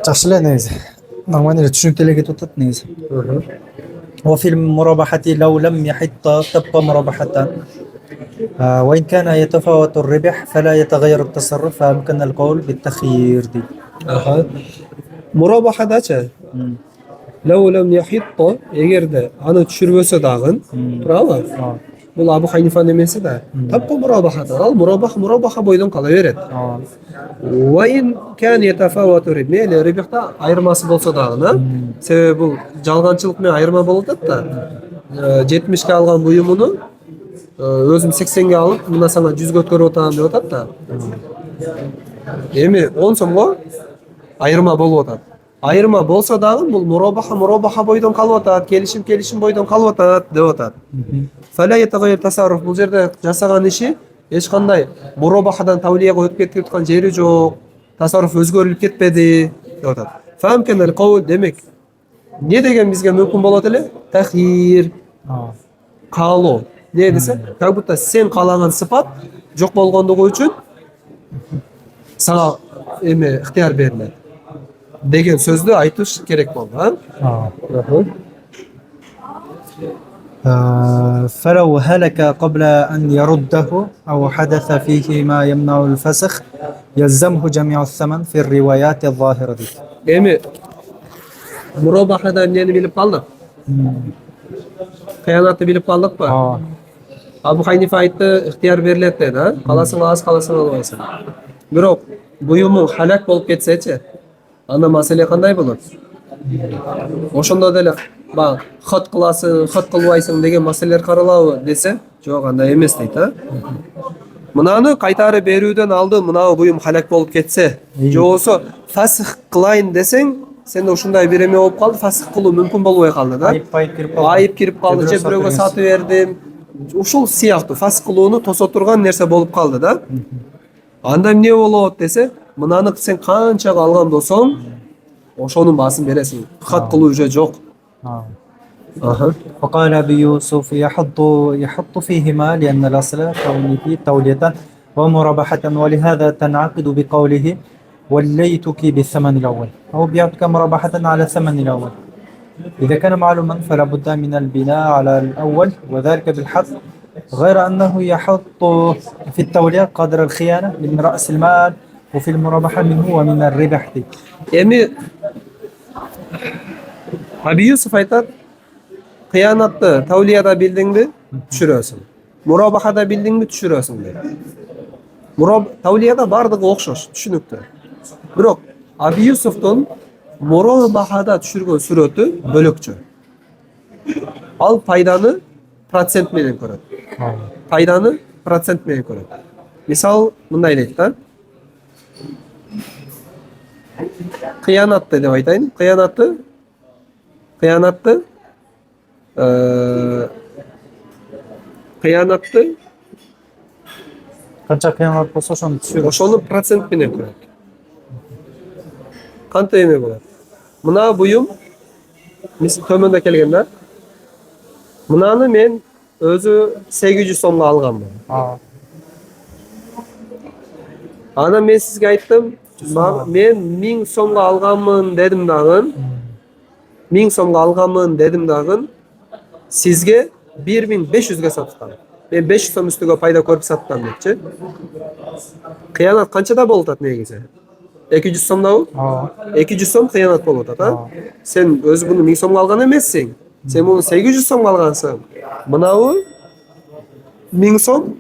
Жакшы эле негизи. Нормально эле түшүнүктүү эле кетип атат негизи. وفي المرابحة لو لم يحط تبقى مرابحة وإن كان يتفاوت الربح فلا يتغير التصرف فيمكن القول بالتخيير دي. Мурабахадачы لو لم يحط эгерде аны түшүрбөсө дагы, туурабы? Бул Абу Ханифанын эмеси да. Тапка мурабахада, ал мурабаха бойдон кала берет. وإن كان يتفاوت الربح, мейли рибихта айырмасы болсо дагы, себеби бул жалганчылык менен айырма болуп атат да. 70ке алган буюмуну өзүм 80ге алып, мына сага 100ге өткөрүп атам деп атат да. Эми 10 сомго айырма болуп атат. Айырма болсо дагы бул мурабаха бойдон калып атат, келишим бойдон калып атат деп атат. Фала ятагайр тасарруф, бул жерде жасаган иши эч кандай мурабахадан тавлияга өтүп кетип аткан жери жок. Тасарруф өзгөрүлүп кетпеди деп атат. Фамканал кол, демек не деген бизге мүмкүн болот эле? Тахир. Каалоо. Не десе, как будто сен каалаган сыпат жок болгондугу үчүн сага эме ыктыяр берилет деген сөздү айтыш керек болду. فلو هلك قبل أن يرده أو حدث فيه ما يمنع الفسخ يلزمه جميع الثمن في الروايات الظاهرة دي. Эми мурабахадан эмнени билип калдык? Кыянатты билип калдыкпы? Abu Hanife aytты, ixtiyor beriladi dedi, ha? Qalasың az, qalasың alбайсың. Бирок буюмуң халак болуп кетсечи, анда маселе кандай болот? Ошондо деле баягы хат кыласың, хат кылбайсың деген маселелер каралабы десе, жок, андай эмес дейт, а? Мынаны кайтарып берүүдөн алдын мынау буюм халак болуп кетсе, же болсо фасх кылайын десең, сенде ушундай бир эме болуп калды, фасх кылуу мүмкүн болбой калды да. Айып кирип калды, же бирөөгө сатып бердим. Ушул сыяктуу фасх кылууну тосо турган нерсе болуп калды да. Анда эмне болот десе, мынаны сен канчага алган болсоң, ошонун баасын бересиң. Хат кылуу уже жок. Аха. فقال أبي يوسف يحط فيهما لأن الأصل كونه تولية ومرابحة ولهذا تنعقد بقوله وليتك بالثمن الأول أو بيعتك مرابحة على الثمن الأول. إذا كان معلوما فلا بد من البناء على الأول وذلك بالحق غير أنه يحط في التولية قدر الخيانة من رأس المال وفي المرابحة منه ومن الربح. Эми Abi Yusuf айтат, кыянатты тавлияда билдиңби, түшүрөсүң. Мурабахада билдиңби, түшүрөсүң дейт. Тавлияда бардыгы окшош, түшүнүктүү. Бирок Abi Yusufтун мурабахада түшүргөн сүрөтү бөлөкчө. Ал пайданы процент менен көрөт. Пайданы процент менен көрөт. Мисал мындай дейт да. Кыянатты деп айтайын. Кыянатты Канча кыянат болсо ошону түшүрөт. ошону процент менен көрөт. Кантип эме болот? Мына буюм төмөндө келген да. Мынаны мен өзү 800 сомго алганмын. Ана мен сизге айттым, мен 1000 сомго алганмын дедим дагы. 1000 сомго алганмын дедим дагы. Сизге 1500ге саткам. Мен 500 сом үстүгө пайда көрүп саттым депчи. Кыянат канчада болуп атат негизи? 200 сомдабы? 200 сом кыянат болуп атат, а? Сен өзү буну 1000 сомго алган эмессиң. Сен буну 800 сомго алгансың. Мынабы 1000 сом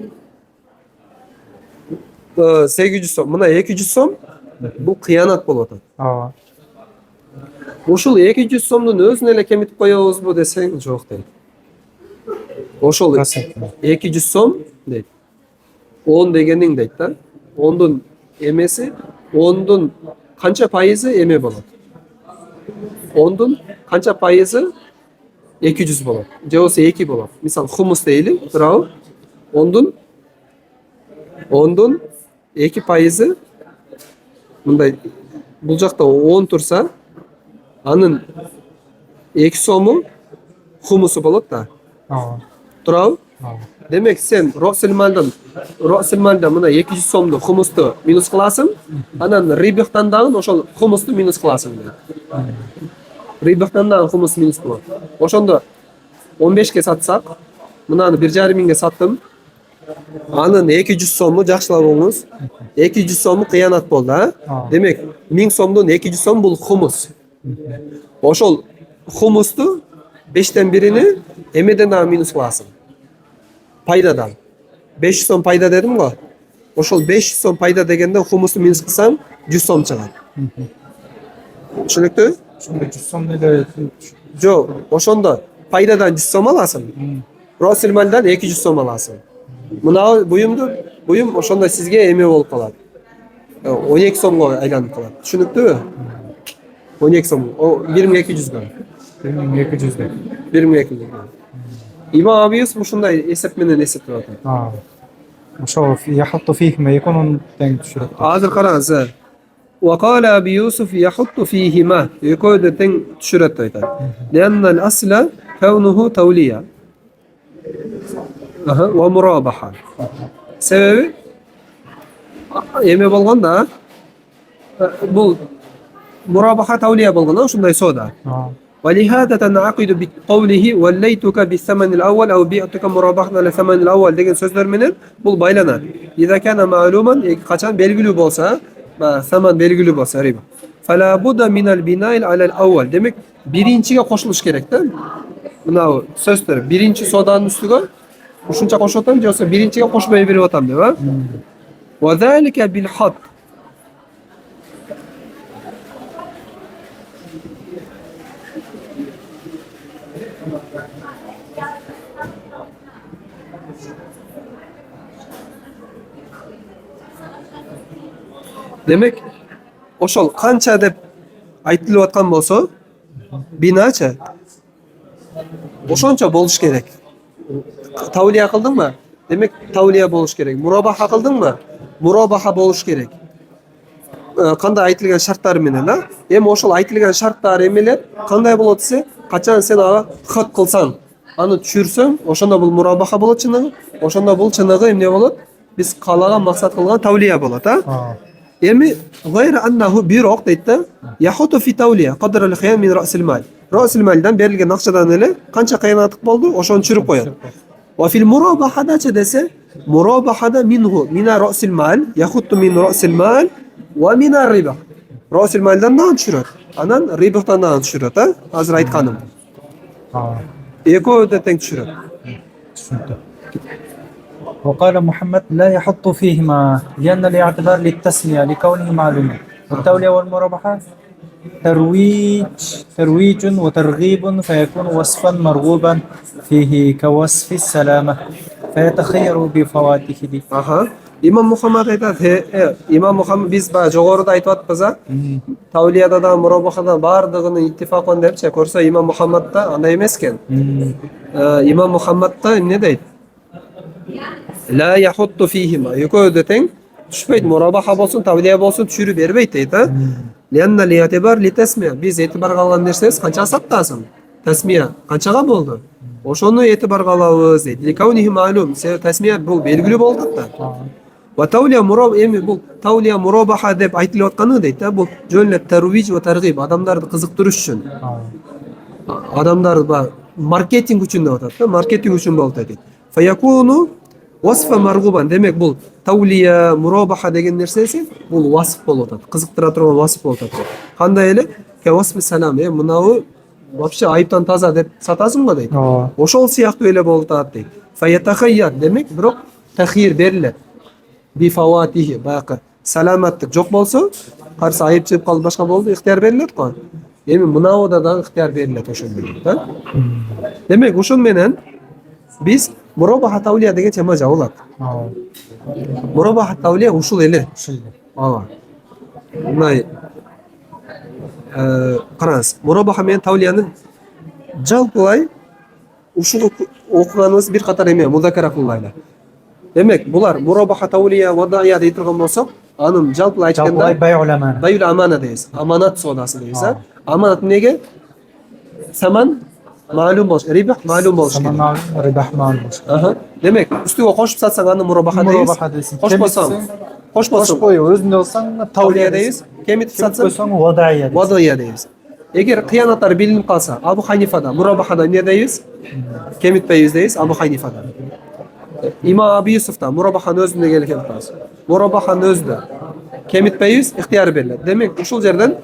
800 сом. Мына 200 сом бул кыянат болуп атат. Ушул 200 сомдун өзүн эле кемитип коебузбу десең, жок дейт. Ошол 200 сом дейт. 10 дегениң дейт да. 10дун эмеси, 10дун канча пайызы эме болот? 10дун канча пайызы 200 болот. Же болсо 2 болот. Мисалы хумус дейли, туурабы? 10дун 2 пайызы мындай бул жакта 10 турса, анын 2 сому хумусу болот да. Туурабы? Демек сен Росилмалдан мына 200 сомду хумусту минус кыласың, анан рибихтан дагы ошол хумусту минус кыласың. Рибихтан дагы хумус минус болот. Ошондо 15ке сатсак, мынаны 1,5 миңге саттым. Анын 200 сому жакшылап оңуз. 200 сому кыянат болду, а? Демек 1000 сомдун 200 сом бул хумус. Ошол хумусту 5тен бирини эмеден дагы минус кыласың. Пайдадан. 500 сом пайда дедим го. Ошол 500 сом пайда дегенде хумусту минус кылсаң 100 сом чыгат. Түшүнүктүү? 100 сом эле. Жок, ошондо пайдадан 100 сом аласың. Росилмалдан 200 сом аласың. Мына буюм ошондо сизге эме болуп калат. 12 сомго айланып калат. Түшүнүктүүбү? 12 сом, 1200гө. 1200. 1200. İmam Abi Yusuf ушундай эсеп менен эсептеп атат. Ошо يحط فيه ما يكون тең түшүрөт. Азыр караңыз. وقال أبي يوسف يحط فيهما يكون тең түшүрөт деп айтат. لأن الأصل كونه تولية. ومرابحة. Себеби эме болгон да. Бул мурабаха тавлия болгон, ушундай соода. ولهذا تنعقد بقوله وليتك بالثمن الأول أو بعتك مرابحة على الثمن الأول деген сөздөр менен бул байланат. إذا كان معلوما качан белгилүү болса, саман белгилүү болса, риба. فلا بد من البناء على الأول. Демек, биринчиге кошулуш керек да. Мына сөздөр биринчи сооданын үстүгө ушунча кошуп атам же болбосо биринчиге кошпой берип атам деп, а? Wa zalika bil hat. Demek ошол канча деп айтылып аткан болсо, бинача ошончо болуш керек. Тавлия кылдыңбы? Демек тавлия болуш керек. Мурабаха кылдыңбы? Мурабаха болуш керек. Кандай айтылган шарттар менен, а? Эми ошол айтылган шарттар эмелер кандай болот десе, качан сен ага хат кылсаң, аны түшүрсөң, ошондо бул мурабаха болот чыныгы. Ошондо бул чыныгы эмне болот? Биз каалаган максат кылган тавлия болот, а? Эми гайра аннаху бирок дейт да, яхуту фи тавлия кадр ал-хиян мин ра'с al-mal. Ра'с al-malдан берилген акчадан эле канча кыянаттык болду, ошону түшүрүп коёт. Ва фил мурабахада десе, мурабахада минху мина ра'с al-mal, яхуту мин ра'с al-mal ва мина риба. Ра'с al-malдан да түшүрөт. Анан рибахтан да түшүрөт, а? Азыр айтканым. Экөө да тең түшүрөт. وقال محمد لا يحط فيهما لأن الاعتبار للتسمية لكونه معلوما والتولية والمرابحة ترويج وترغيب فيكون وصفا مرغوبا فيه كوصف السلامة فيتخير بفواته. Aha. İmam Muhammed aytат, İmam Muhammed biz жогоруда айтып атпыз, а? Тавлияда да, мурабахада бардыгынын иттифакын депчи, көрсө İmam Muhammed да андай эмес экен. İmam Muhammed да эмне дейт? La yahuttu fihima. Экөө да тең түшпөйт, мурабаха болсун, тавлия болсун түшүрүп бербейт дейт, а? Лианна лиатибар литасмия. Биз этибарга алган нерсебиз канча саттасын? Тасмия канчага болду? Ошону этибарга алабыз дейт. Ликаунихи маалум. Тасмия бул белгилүү болду да. Ва тавлия мураб эми бул тавлия мурабаха деп айтылып атканы дейт, а? Бул жөн эле тарвиж ва таргиб, адамдарды кызыктырыш үчүн. Адамдар маркетинг үчүн деп атат, да? Маркетинг үчүн болот дейт. Фаякуну wasfa marghuban. Demek bul tavliya, murabaha деген нерсеси бул васф болуп атат. Кызыктыра турган васф болуп атат. Кандай эле? Ке васф салам, мынабы вообще айыптан таза деп сатасың го дейт. Ошол сыяктуу эле болуп атат дейт. Фаятахайяр, демек бирок тахир берилет. Би фаватихи, баякы саламаттык жок болсо, каршы айып чыгып калып башка болду, ыктыяр берилет го. Эми мынабыда да ыктыяр берилет ошол менен, да? Демек ошол менен биз мурабаха тавлия деген тема жабылат. Мурабаха тавлия ушул эле. Ооба. Мындай караңыз, мурабаха менен тавлиянын жалпылай ушул окуганыбыз бир катар эме музакара кылгайлы. Демек, булар мурабаха тавлия вадая дей турган болсок, анын жалпылай айтканда байул амана дейбиз. Аманат соодасы дейбиз, а? Аманат эмнеге? Саман Malum болуш, рибах малум болуш керек. Рибах малум болуш керек. Демек, үстүгө кошуп сатсаң аны мурабаха дейбиз. Кошпой өзүндө алсаң тавлия дейбиз. Кемитип сатсаң вадая дейбиз. Эгер кыянаттар билинип калса, Абу Ханифада мурабахада эмне дейбиз? Кемитпейбиз дейбиз Абу Ханифада. Имам Абу Юсуфта мурабаханын өзүндө келген калса, мурабаханын өзүндө кемитпейбиз, ыктыяр берилет. Демек, ушул жерден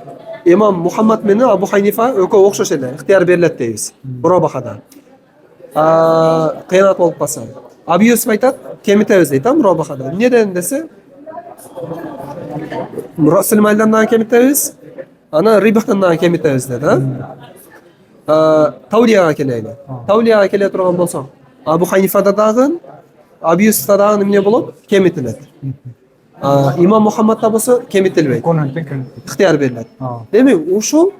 İmam Muhammed менен Абу Ханифа экөө окшош эле, ыктыяр берилет дейбиз. Мурабахада. Кыянат болуп калса, Абу Юсуф айтат, кемитебиз дейт, мурабахада. Эмнеден десе, Расул Малдан да кемитебиз, ана рибахтан да кемитебиз дейт, а? Тавлияга келели. Тавлияга келе турган болсоң, Абу Ханифада дагы, Абу Юсуфта дагы эмне болот? Кемитилет. İmam Muhammed'da bolsa kemitelbeyt. İhtiyar berilет. Demek uşul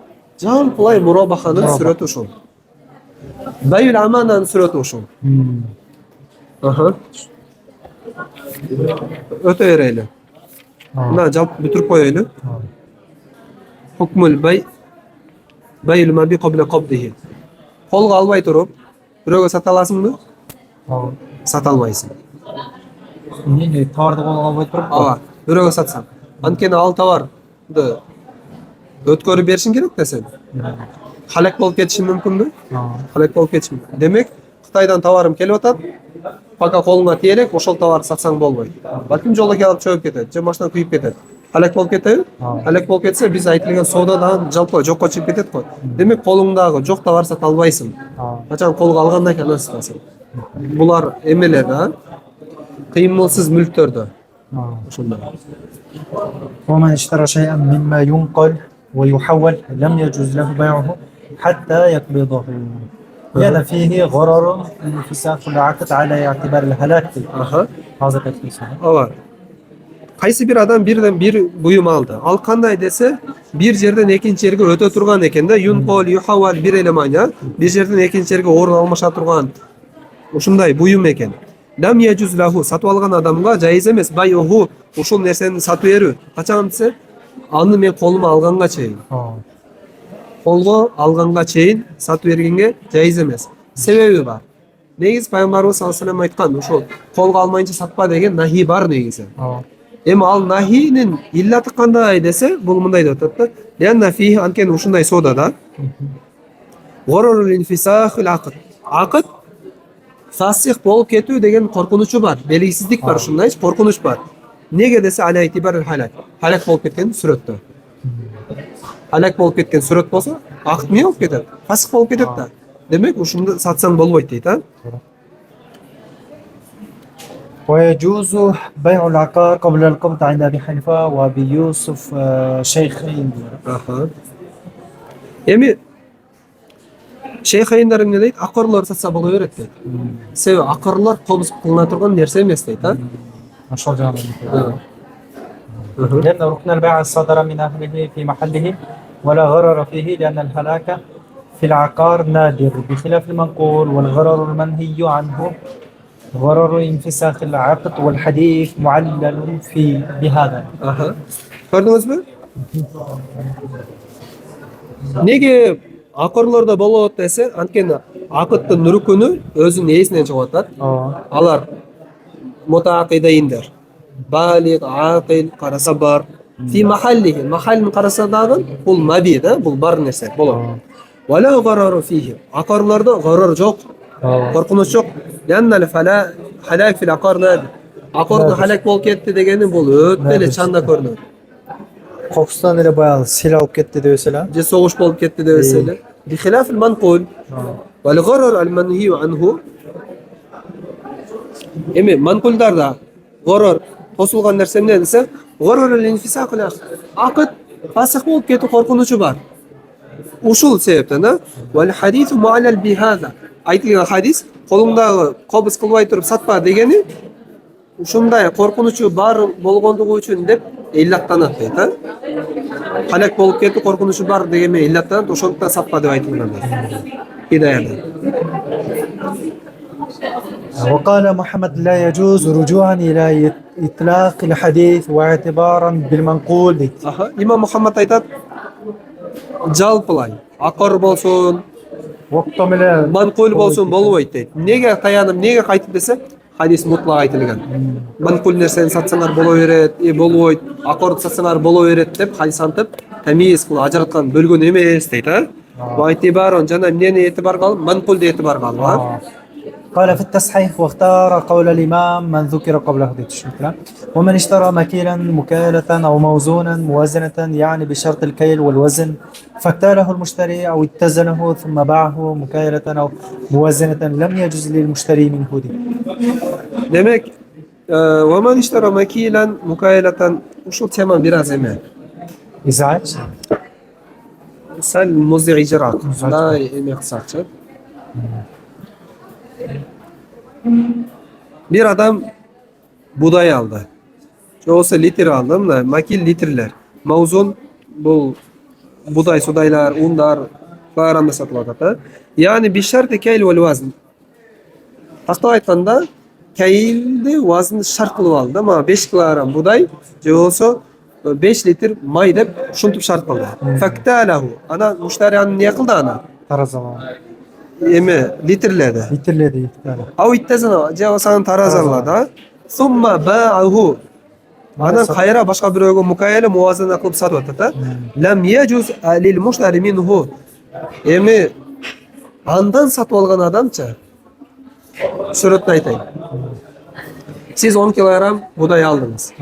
жалпылай мурабаханын сүрөтү ушул. Байул амананын сүрөтү ушул. Өтө берели. Мына жалпы бүтүрүп коелу. Hukmul bay bayul mabi qabla qabdihi. Колго албай туруп, бирөөгө сата аласыңбы? Сата албайсың. Эмне товарды колго албай туруп? Ооба, бирөөгө сатсаң. Анткени ал товарды өткөрүп беришиң керек да сен. Халак болуп кетиши мүмкүнбү? Халак болуп кетиши мүмкүн. Демек, Кытайдан товарым келип атат. Пока колуңа тиелек, ошол товарды сатсаң болбойт. Балким жолдо келип чөгүп кетет, же машина күйүп кетет. Halak болып кетті. Halak болып кетсе, біз айтылған саудадан жалпы жоққа шығып кетеді ғой. Демек, қолыңдағы жоқ товар сата албайсың. Қашан қолға алғаннан кейін сатасың. Бұлар емелер, да? Қимылсыз мүліктерді. Ошондай. ومن اشترى شيئا مما ينقل ويحول لم يجوز له بيعه حتى يقبضه لأن فيه غرر انفساخ العقد على اعتبار الهلاك هذا تفسير Ала. Қайсы бір адам бірден бір бұйым алды. Ал қандай десе, бір жерден екінші жерге өте тұрған екен да, юнқол, юхавал бір элемания, бір жерден екінші жерге орын алмаша тұрған ушундай бұйым екен. Лам яджуз лаху, сатып алған адамға жайыз емес, байуху, ушул нәрсені сатып беру. Қачан десе, аны мен қолыма алғанға чейин. Қолға алғанға чейин сатып бергенге жайыз емес. Себеби бар. Негиз пайгамбарыбыз саллаллаху алейхи айткан, ошол қолга алмайынча сатпа деген нахи бар негизи. Эми ал нахинин иллаты кандай десе, бул мындай деп атат да. Лянна фихи анкен ушундай содада. Горорул инфисахул акд. Акд фасих болуп кетүү деген коркунучу бар, белгисиздик бар, ушундай коркунуч бар. Неге десе аля итибар халак. Халак болуп кеткен сүрөттө. Халак болуп кеткен сүрөт болсо, акд эмне болуп кетет? Фасих болуп кетет да. Демек ушунду сатсаң болбойт дейт, а? ويجوز بيع العقار قبل القبض عند أبي حنيفة وأبي يوسف شيخين. Эми шейхайындар эмне дейт? Акырлар сатса боло берет дейт. Себеби акырлар кобуз кылына турган нерсе эмес дейт, а? مشروع جامع. لأن ركن البيع الصادر من أهله في محله ولا غرر فيه لأن الهلاك في العقار نادر بخلاف المنقول والغرر المنهي عنه غرر انفساخ العقد والحديث معلل في بهذا. Gördünüz mü? Nege akıрларда болот десе, анткени акыттын рүкүнү өзүнүн ээсинен чыгып атат. Алар мутаакидейндер. Балиг, акил, караса бар. Фи махаллихи, махаллын караса дагы бул маби да, бул бар нерсе болот. Вала гарару фихи. Акырларда гарар жок, коркунуч жок. Яннал фала халак фил акар нади. Акырдын халак болуп кетти дегени бул өтө эле чанда көрүнөт. Kokustan ile bayağı sil alıp gitti diyorsa la. Же согуш болуп кетти деп эсейле. Бихилаф al-manqul wal gharar al-manhi anhu. Эми манкулдарда gharar косулган нерсе эмне десе, gharar al-infisaq акыт фасих болуп кетүү коркунучу бар. Ушул себептен да wal hadithu mu'allal bi hada. Айтылган хадис колуңдагы кобуз кылбай туруп сатпа дегени ушундай коркунучу бар болгондугу үчүн деп иллаттанат дейт, а? Халак болуп кетүү коркунучу бар дегенме иллаттанат, ошондуктан сатпа деп айтылган дейт. Хидаяда. وقال محمد لا يجوز رجوعا إلى إطلاق الحديث واعتبارا بالمنقول ديت. İmam Muhammed айтат, жалпылай, акыр болсун, وقتملا манкул болсун болбойт дейт. Неге таянып, неге кайтып десе, хадис мутлак айтылган. Манкул нерсени сатсаңар боло берет, болбойт, акырды сатсаңар боло берет деп хадис антып, тамиз кылып ажыраткан бөлгөн эмес дейт, а? Бу айтибарон жана эмнени этибарга алып, манкулду этибарга алып, а? قال في التصحيح واختار قول الإمام من ذكر قبله ديت الكلام. ومن اشترى مكيلا مكالة أو موزونا موازنة يعني بشرط الكيل والوزن فاكتاله المشتري أو اتزنه ثم باعه مكالة أو موازنة لم يجوز للمشتري منه دي. Demek ومن اشترى مكيلا مكايلة ушул тема biraz эме. إزعاج؟ Сәл музыйжыраак. Да, эме кылсакчы. Bir adam buğday aldı. Olsa litre aldım da makil litrler. Mavzun bu buğday sudaylar, unlar bağıranda satılады. Yani bir şartı keyl vel vazn. Taqta aytqanda keyldi vaznı şart kılıp aldı ama 5 kilogram buğday же olsa 5 litr may dep şuntup şart kıldı. Faktalahu. Ana müşteri anı ne kıldı ana? Tarazama. Emi litrledi. Litrledi. Av ittesine cevasını tarazaladı. Summa ba'ahu. Anan kayra başka bir ögü mukayele muvazana kılıp satıyordu. Lam yecuz lil müşteri minhu. Emi andan satıp algan adamça suratını aytayım. Siz 10 kilogram buğday aldınız.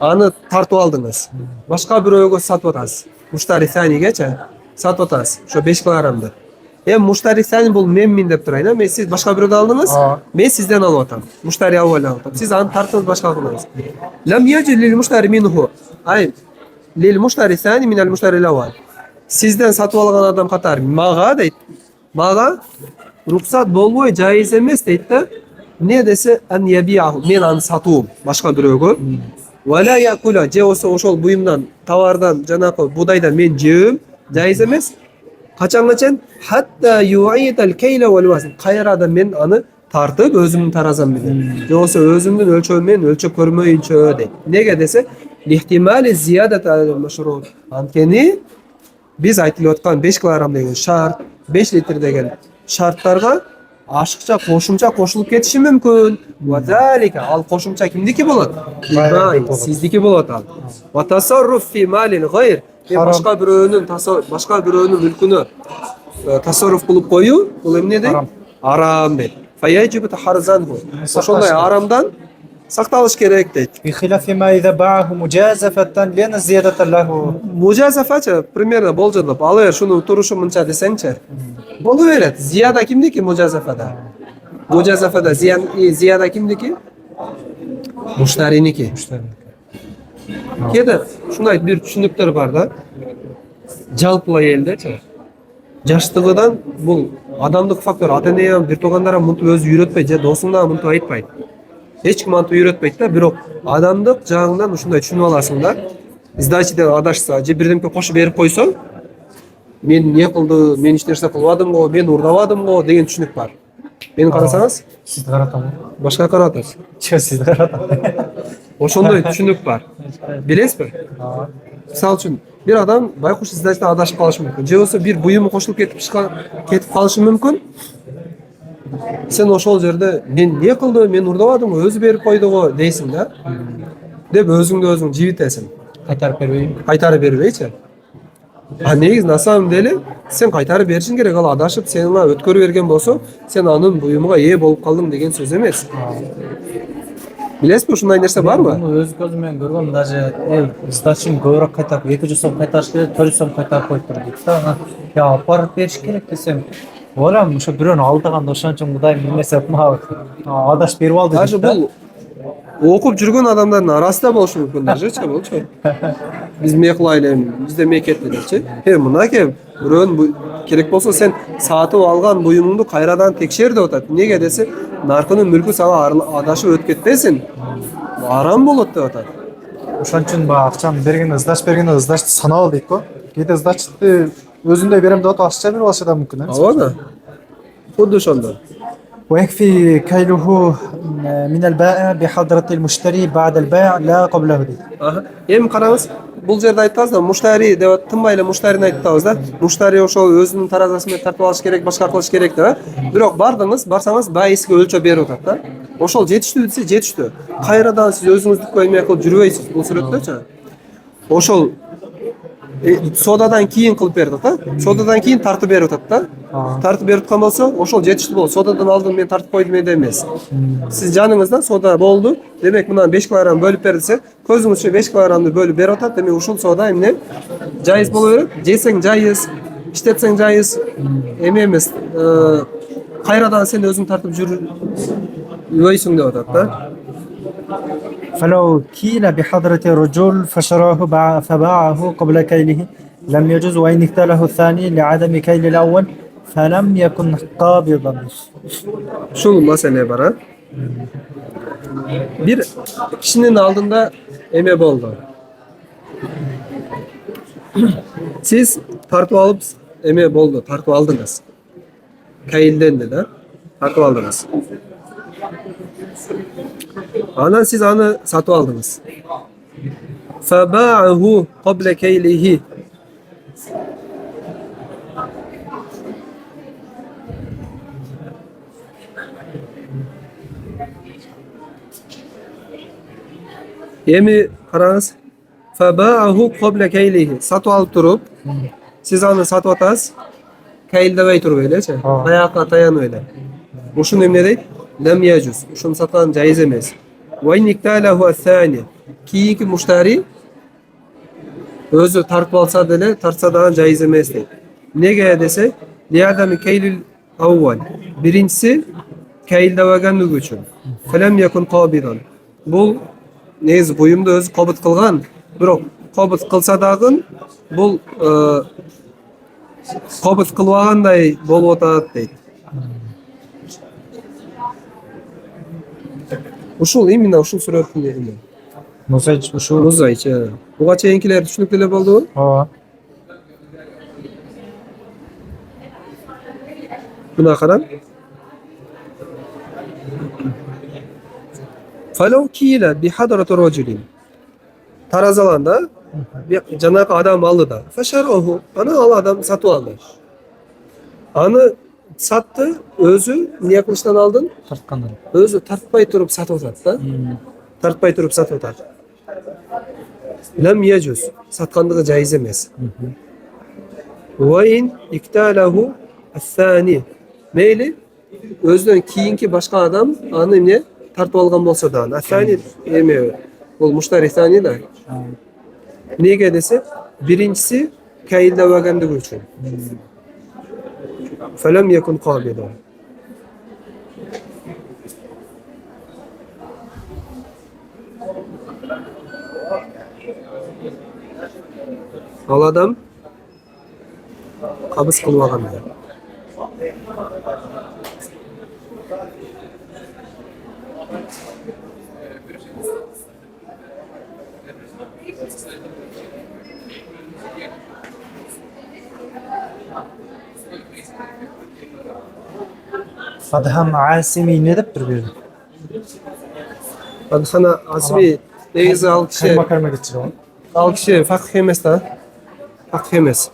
аны тартып алдыңыз. Башка бирөөгө сатып атасыз. Муштари санигечи сатып атасыз. Ошо 5 килограммды. Муштари сани бул менмин деп турайын. Мен сиз башка бирөөдөн алдыңыз. Мен сизден алып атам. Муштари алып атам. Сиз аны тартып башка кылдыңыз. Лам яжи лил муштари минху. Ай, лил муштари сани минал муштари лавал. Сизден сатып алган адам катары мага дейт. Мага рухсат болбой жайыз эмес дейт да. Не десе ан ябиаху, мен аны сатуум башка бирөөгө. Вала якула, же ошол буюмдан, товардан, жанакы будайдан мен жеуим жайыз эмес. Качанга хатта юаитал кейла вал вазн. Кайрадан мен аны тартып өзүмдүн таразам менен. Же өзүмдүн өлчөм менен өлчөп көрмөйүнчө дейт. Неге десе, лихтимали зиядат ал-машрут. Анткени биз айтылып аткан 5 килограмм деген шарт, 5 литр деген шарттарга ашыкча кошумча кошулуп кетиши мүмкүн. Вазалика, ал кошумча кимдики болот? Сиздики болот ал. Ва тасарруф фи малил гайр. Башка бирөөнүн мүлкүнө тасарруф кылып коюу, бул эмне дейт? Арам дейт. Фаяджибу тахарзанху. Ошондой арамдан сакталыш керек дейт. بخلاف ما إذا باعه مجازفة لأن الزيادة له. Мужазафачы примерно болжолдоп, ал эгер шуну турушу мынча десеңчи, болу берет. Зияда кимдики мужазафада? Мужазафада зияда кимдики? Муштариники. Кеде ушундай бир түшүнүктөр бар да. Жалпылай элдечи. Жаштыгыдан бул адамдык фактор, ата-энем, бир туугандарым мынтип өзү үйрөтпөйт, же досуңдан мынтип айтпайт. Эч ким антип үйрөтпөйт да, бирок адамдык жагынан ушундай түшүнүп аласың да. Издачыдан адашса, же бирдемке кошуп берип койсоң, мен не кылды, мен эч нерсе кылбадым го, мен урдабадым го деген түшүнүк бар. Мени карасаңыз, Сизди каратам. башка каратасыз. Сизди каратам. Ошондой түшүнүк бар. Билесизби? Мисалы үчүн, бир адам байкуш издачыдан адашып калышы мүмкүн. Же болбосо бир буюму кошулуп кетип калышы мүмкүн. Сен ошол жерде мен не кылдым, мен урдабадым, өзү берип койду го дейсиң да. Деп өзүңдү өзүң жибитесиң. Кайтарып бербейчи? А негизи на самом деле сен кайтарып беришиң керек. Ал адашып сенга өткөрүп берген болсо, сен анын буюмуга ээ болуп калдың деген сөз эмес. Билесизби, ушундай нерсе барбы? Өз көзүм менен көргөм, даже сдачын көбүрөөк кайтарып 200 сом кайтарыш керек, 400 сом кайтарып коюптур дейт да. Я апарып бериш керек десем, ойлойм, ошо бирөөнү алдаганда ошончо Кудай эмесе мага адаш берип алды Даже дейт. бул окуп жүргөн адамдардын арасында болушу мүмкүн дажечи, болчу. Биз эмне кылайлы, бизде эмне кетти депчи. Мынакей бирөөнүн керек болсо сен сатып алган буюмуңду кайрадан текшер деп атат. Неге десе, наркынын мүлкү сага адашып өтүп кетпесин. Арам болот деп атат. Ошон үчүн баягы акчаны бергенде, сдач бергенде сдачты санап ал дейт го. Кээде сдачты өзүндөй берем деп атып акча берип алышы да мүмкүн. Ооба да. Худду ошондой. ويكفي كيله من البائع بحضرة المشتري بعد البيع لا قبله дейт. Эми караңыз, бул жерде айтабыз да, муштари деп тынбай эле муштарини айтабыз да. Муштари ошол өзүнүн таразасы менен тартып алыш керек, башка кылыш керек да. Бирок барсаңыз байиске өлчөп берип атат да. Ошол жетиштүү десе жетиштүү. Кайрадан сиз өзүңүздүккө эме кылып жүрбөйсүз бул сүрөттөчү. Ошол содадан кийин кылып берип атат да. Содадан кийин тартып берип атат да. Тартып берип аткан болсо, ошол жетиштүү болот. Содадан алдын мен тартып койдум эмес. Сиз жаныңызда сода болду. Демек мындан 5 килограмм бөлүп бер десе, көзүңүзчө 5 килограммды бөлүп берип атат. Демек ушул сода эмне? Жайыз боло берет. Жесең жайыз, иштетсең жайыз. Эме эмес. Кайрадан сен өзүң тартып жүрбөйсүң деп атат да. فلو كيل بحضرة الرجل فشراه فباعه قبل كيله لم يجوز وإن اكتاله الثاني لعدم كيل الأول فلم يكن قابضا. Ушул маселе бар, а? Бир кишинин алдында эме болду. Сиз тартып алып эме болду, тартып алдыңыз. Кайылденди да, тартып алдыңыз. Анан сиз аны сатып алдыңыз. Фабааху qabla kaylihi. Эми караңыз. Фабааху qabla kaylihi. Сатып алып туруп, сиз аны сатып атасыз. Кайылдабай туруп элечи. Аякка таянып эле. Ушуну эмне дейт? Лам яжуз. Ушуну саткан жайыз эмес. Ва иникталаху ас-сани. kiyinki mushtari özü tartып alsa dele tartsa da jaiz emes deydi. Nege dese liyadami keylil avval. Birincisi keyildabaganligi uchun. Falam yakun qabidan. Bu nez buyumda özü qabit qilgan, biroq qabit qilsa dag'ın bu qabit qilmaganday bo'lib o'tadi deydi. Ушул именно ушул сүрөттүн эми. Muzayç şu. Muzayç. Буга чейинкилер түшүнүктүү эле болдубу? Aa. Buna qarang. Falaw kiyla bi hadrati rajulin. Tarazalanda bir janaqa adam aldı da. Fasharahu. Ana al adam satып aldı. Anı sattı, özü niye kılıçtan aldın? Tartkandan. Özü tartpay turup satып atады da. Tartpay turup satып atады. Lam yecuz. Satkanlığı caiz emes. Ve in iktalahu as-sani. Meyli özden kiyinki başka adam anı ne tartып algan bolsa da. As-sani eme ol mushtari sani da. Nege dese birincisi kayilda vagandığı üçün. Felem yekun qabida. Al adam qabız qılmagan. Adham Asimi ne dep bir. Adhana asmi neyiz al kişi Karma geçiriyor. al kişi fakih emes da. Fakih emes.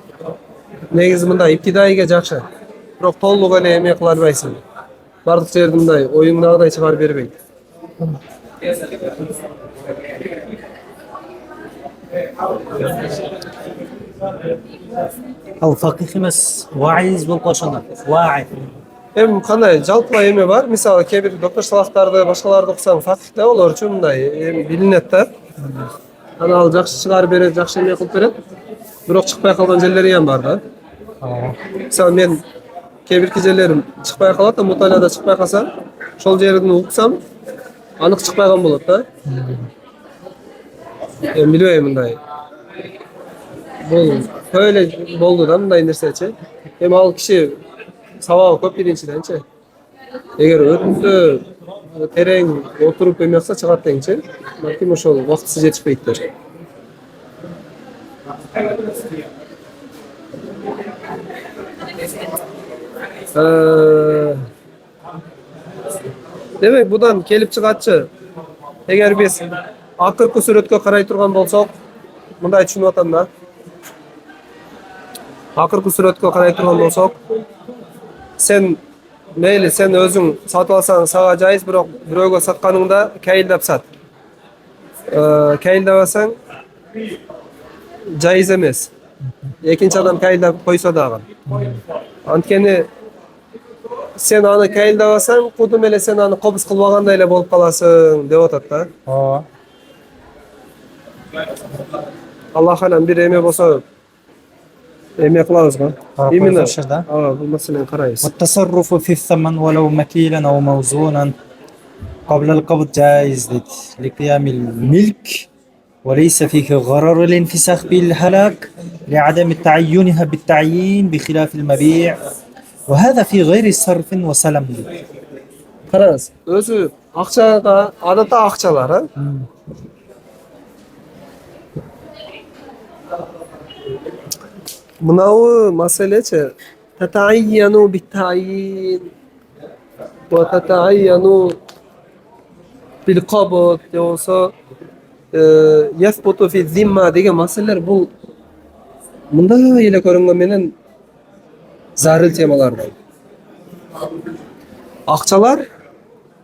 Neyiz mında iptidaiga jakşı. Biroq tolluk ele emek kıla albaysın. Bardык жерде мындай оюңдагыдай чыгарып бербейт. Al fakih emas, vaiz bolup başlanır. Vaid. Hem kандай жалпы эме бар. Мисалы кээ бир доктор салактарды, башкаларды окусаң факih да олар үчүн мындай билинет да. Аны ал жакшы чыгарып берет, жакшы эме кылып берет. Бирок чыкпай калган жерлери ham бар да. Мисалы мен кээ бир жерлерим чыкпай калат да, муталияда чыкпай калса, ошол жердин уксам анык чыкпайган болот да. Билбейм мындай. Бул öyle болду да мындай нерсечи. Эми ал киши сабабы көп биринчиденчи. Эгер өтүндө терең отуруп эме кылса чыгат деңчи. Балким ошол убактысы жетишпейттир. Demek budan kelip çıgatçı. Eğer biz akırkı сүрөткө карай турган болсок, мындай түшүнүп атам да. Акыркы сүрөткө карай турган болсок, sen meyli sen özüң сатып алсаң сага жайыз, бирок бирөөгө сатканыңда кайылдап сат. Кайылдап алсаң жайыз эмес. Экинчи адам кайылдап койсо дагы. Анткени sen аны кайылдап алсаң, кудум эле сен аны кобуз кылбагандай эле болуп каласың деп атат да. Aa. Аллах алам бир эме болсо эме кылабыз го. Именно бул маселени карайбыз. والتصرف في الثمن ولو مكيلا أو موزونا قبل القبض جائز لقيام الملك وليس فيه غرر الانفساخ بالهلاك لعدم تعينها بالتعيين بخلاف المبيع وهذا في غير صرف وسلم. Караңыз, өзү акчага адатта акчалар, Mınavı meseleçe tetayyanu bit-tayin ve tetayyanu bil-qabd yoksa yathbutu fi zimma degan meseleler bu mında ile görüngen menen zaril temalardan. Akçalar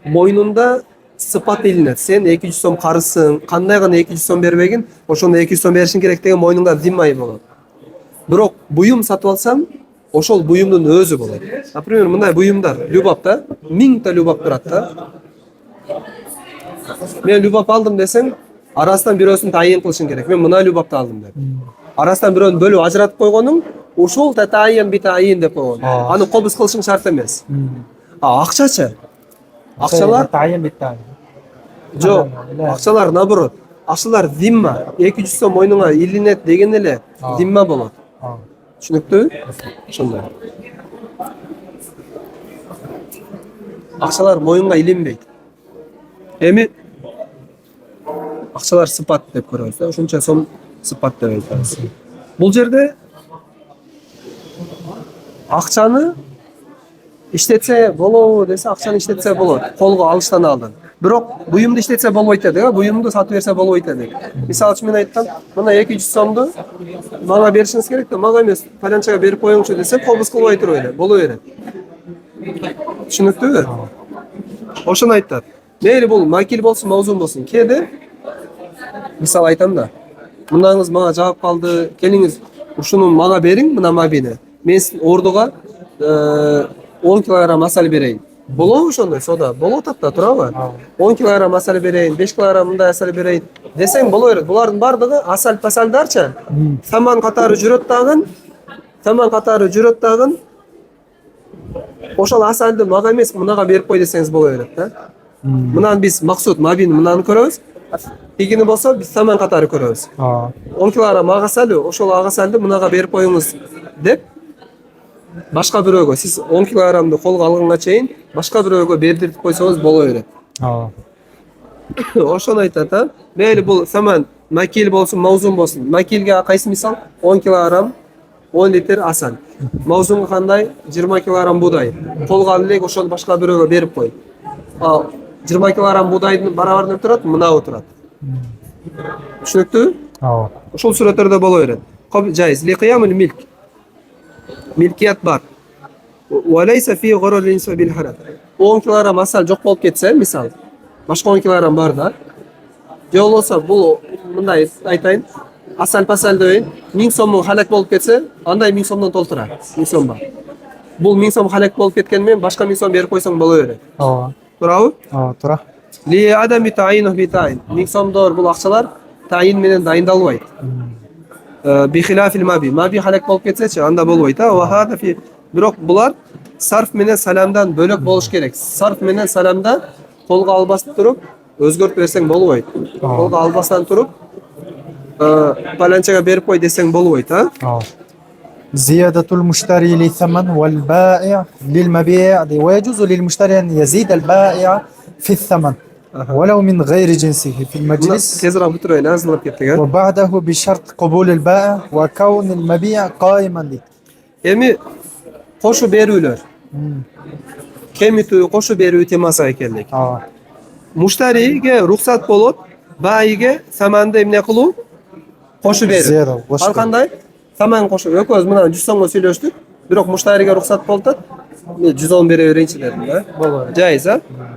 moynunda sıpat ilinет. Sen 200 so'm qarısın, qanday gana 200 so'm berbegin, oşonda 200 so'm berişin керек деген moynunda zimmayı bolot. Бирок буюм сатып алсам, ошол буюмдун өзү болот. Например, мындай буюмдар, любапта 1000 та любап турат да. Мен любап алдым десең, Арасынан бирөөсүн тайын кылышың керек. Мен мына любапты алдым деп. Арасынан бирөөнү бөлүп ажыратып койгонуң, ушул татайын битайын деп койгон. Аны кобуз кылышың шарт эмес. Акчачы. Акчалар Тайын биттен. жок. Акчалар наоборот. Акчалар зимма. 200 сом мойнуңа илинет деген эле зимма болот. Түшүнүктүүбү? Ошондой. Акчалар моюнга илинбейт. Эми акчалар сыпат деп көрөбүз да. Ушунча сом сыпат деп айтабыз. Бул жерде акчаны иштетсе болобу десе, акчаны иштетсе болот. Колго алыштан алдын. Бирок буюмду иштетсе болбойт дедик, буюмду сатып берсе болбойт дедик. Мисалы үчүн мен айттым, мына 200 сомду мага беришиңиз керек да, мага эмес, фаланчага берип коюңчу десем, кобуз кылбай туруп эле, боло берет. Түшүнүктүүбү? Ошону айтат. Мейли бул макил болсун, маузун болсун. Кээде мисалы айтам да, мынаңыз мага жагып калды, келиңиз ушуну мага бериң, мына мабини. Мен ордуга 10 килограмм асал берейин. Болобу ошондой сода? Болуп атат да, турабы? 10 килограмм асал берейин, 5 килограмм мындай асал берейин десең боло берет. Булардын бардыгы асал пасалдарчы. Саман катары жүрөт дагы. Ошол асалды мага эмес, мынага берип кой десеңиз боло берет да. Мынаны биз максут мабини мынаны көрөбүз. Тигини болсо биз саман катары көрөбүз. 10 килограмм ак асалы, ошол ак асалды мынага берип коюңуз деп башка бирөөгө сиз 10 килограммды колго алганга чейин башка бирөөгө бердиртип койсоңуз боло берет. Ошону айтат да. Мейли бул саман макил болсун, маузун болсун. Макилге кайсы мисал? 10 килограмм 10 литр асал. Маузунга кандай? 20 килограмм буудай. Колго алып элек ошону башка бирөөгө берип кой. 20 килограмм буудайдын барабарында турат, мынабы турат. Түшүнүктүүбү? Ошол сүрөттөрдө боло берет. Жайыз. Лиқиямул милк. Милкият бар. Валайса фи гурурил инса бил харат. 10 килограмм асал жок болуп кетсе, мисал, башка 10 килограмм бар да. Же болбосо бул мындай айтайын, асал пасал дейин, 1000 сомдон халак болуп кетсе, андай 1000 сомдон толтура. 1000 сом бар. Бул 1000 сом халак болуп кеткен менен башка 1000 сом берип койсоң боло берет. Турабы? Тура. Ли адами тайину битайн. 1000 сомдор бул акчалар тайин менен дайындалбайт. Бихилафил маби. Маби халак болуп кетсечи, анда болбойт. Ва хада фи бирок булар сарф менен саламдан бөлөк болуш керек. Сарф менен саламда колго албастан туруп өзгөртүп берсең болбойт. Колго албастан туруп паланчага берип кой десең болбойт, زيادة المشتري للثمن والبائع للمبيع ويجوز للمشتري أن يزيد البائع في الثمن ولو من غير جنسه في المجلس Tezroq bitiraylik, azlab ketdik. وبعده بشرط قبول البائع وكون المبيع قائما له. Эми кошо берүүлөр. Кемитүү кошо берүү темасына келдик. Муштариге рухсат болот, байиге саманды эмне кылуу? Кошо берүү. Ал кандай? Саман кошо экөөбүз мына 100 сомго сүйлөштүк, бирок муштариге рухсат болуп атат. Мен 110 бере берейинчи дедим да. Болот. Жайыз,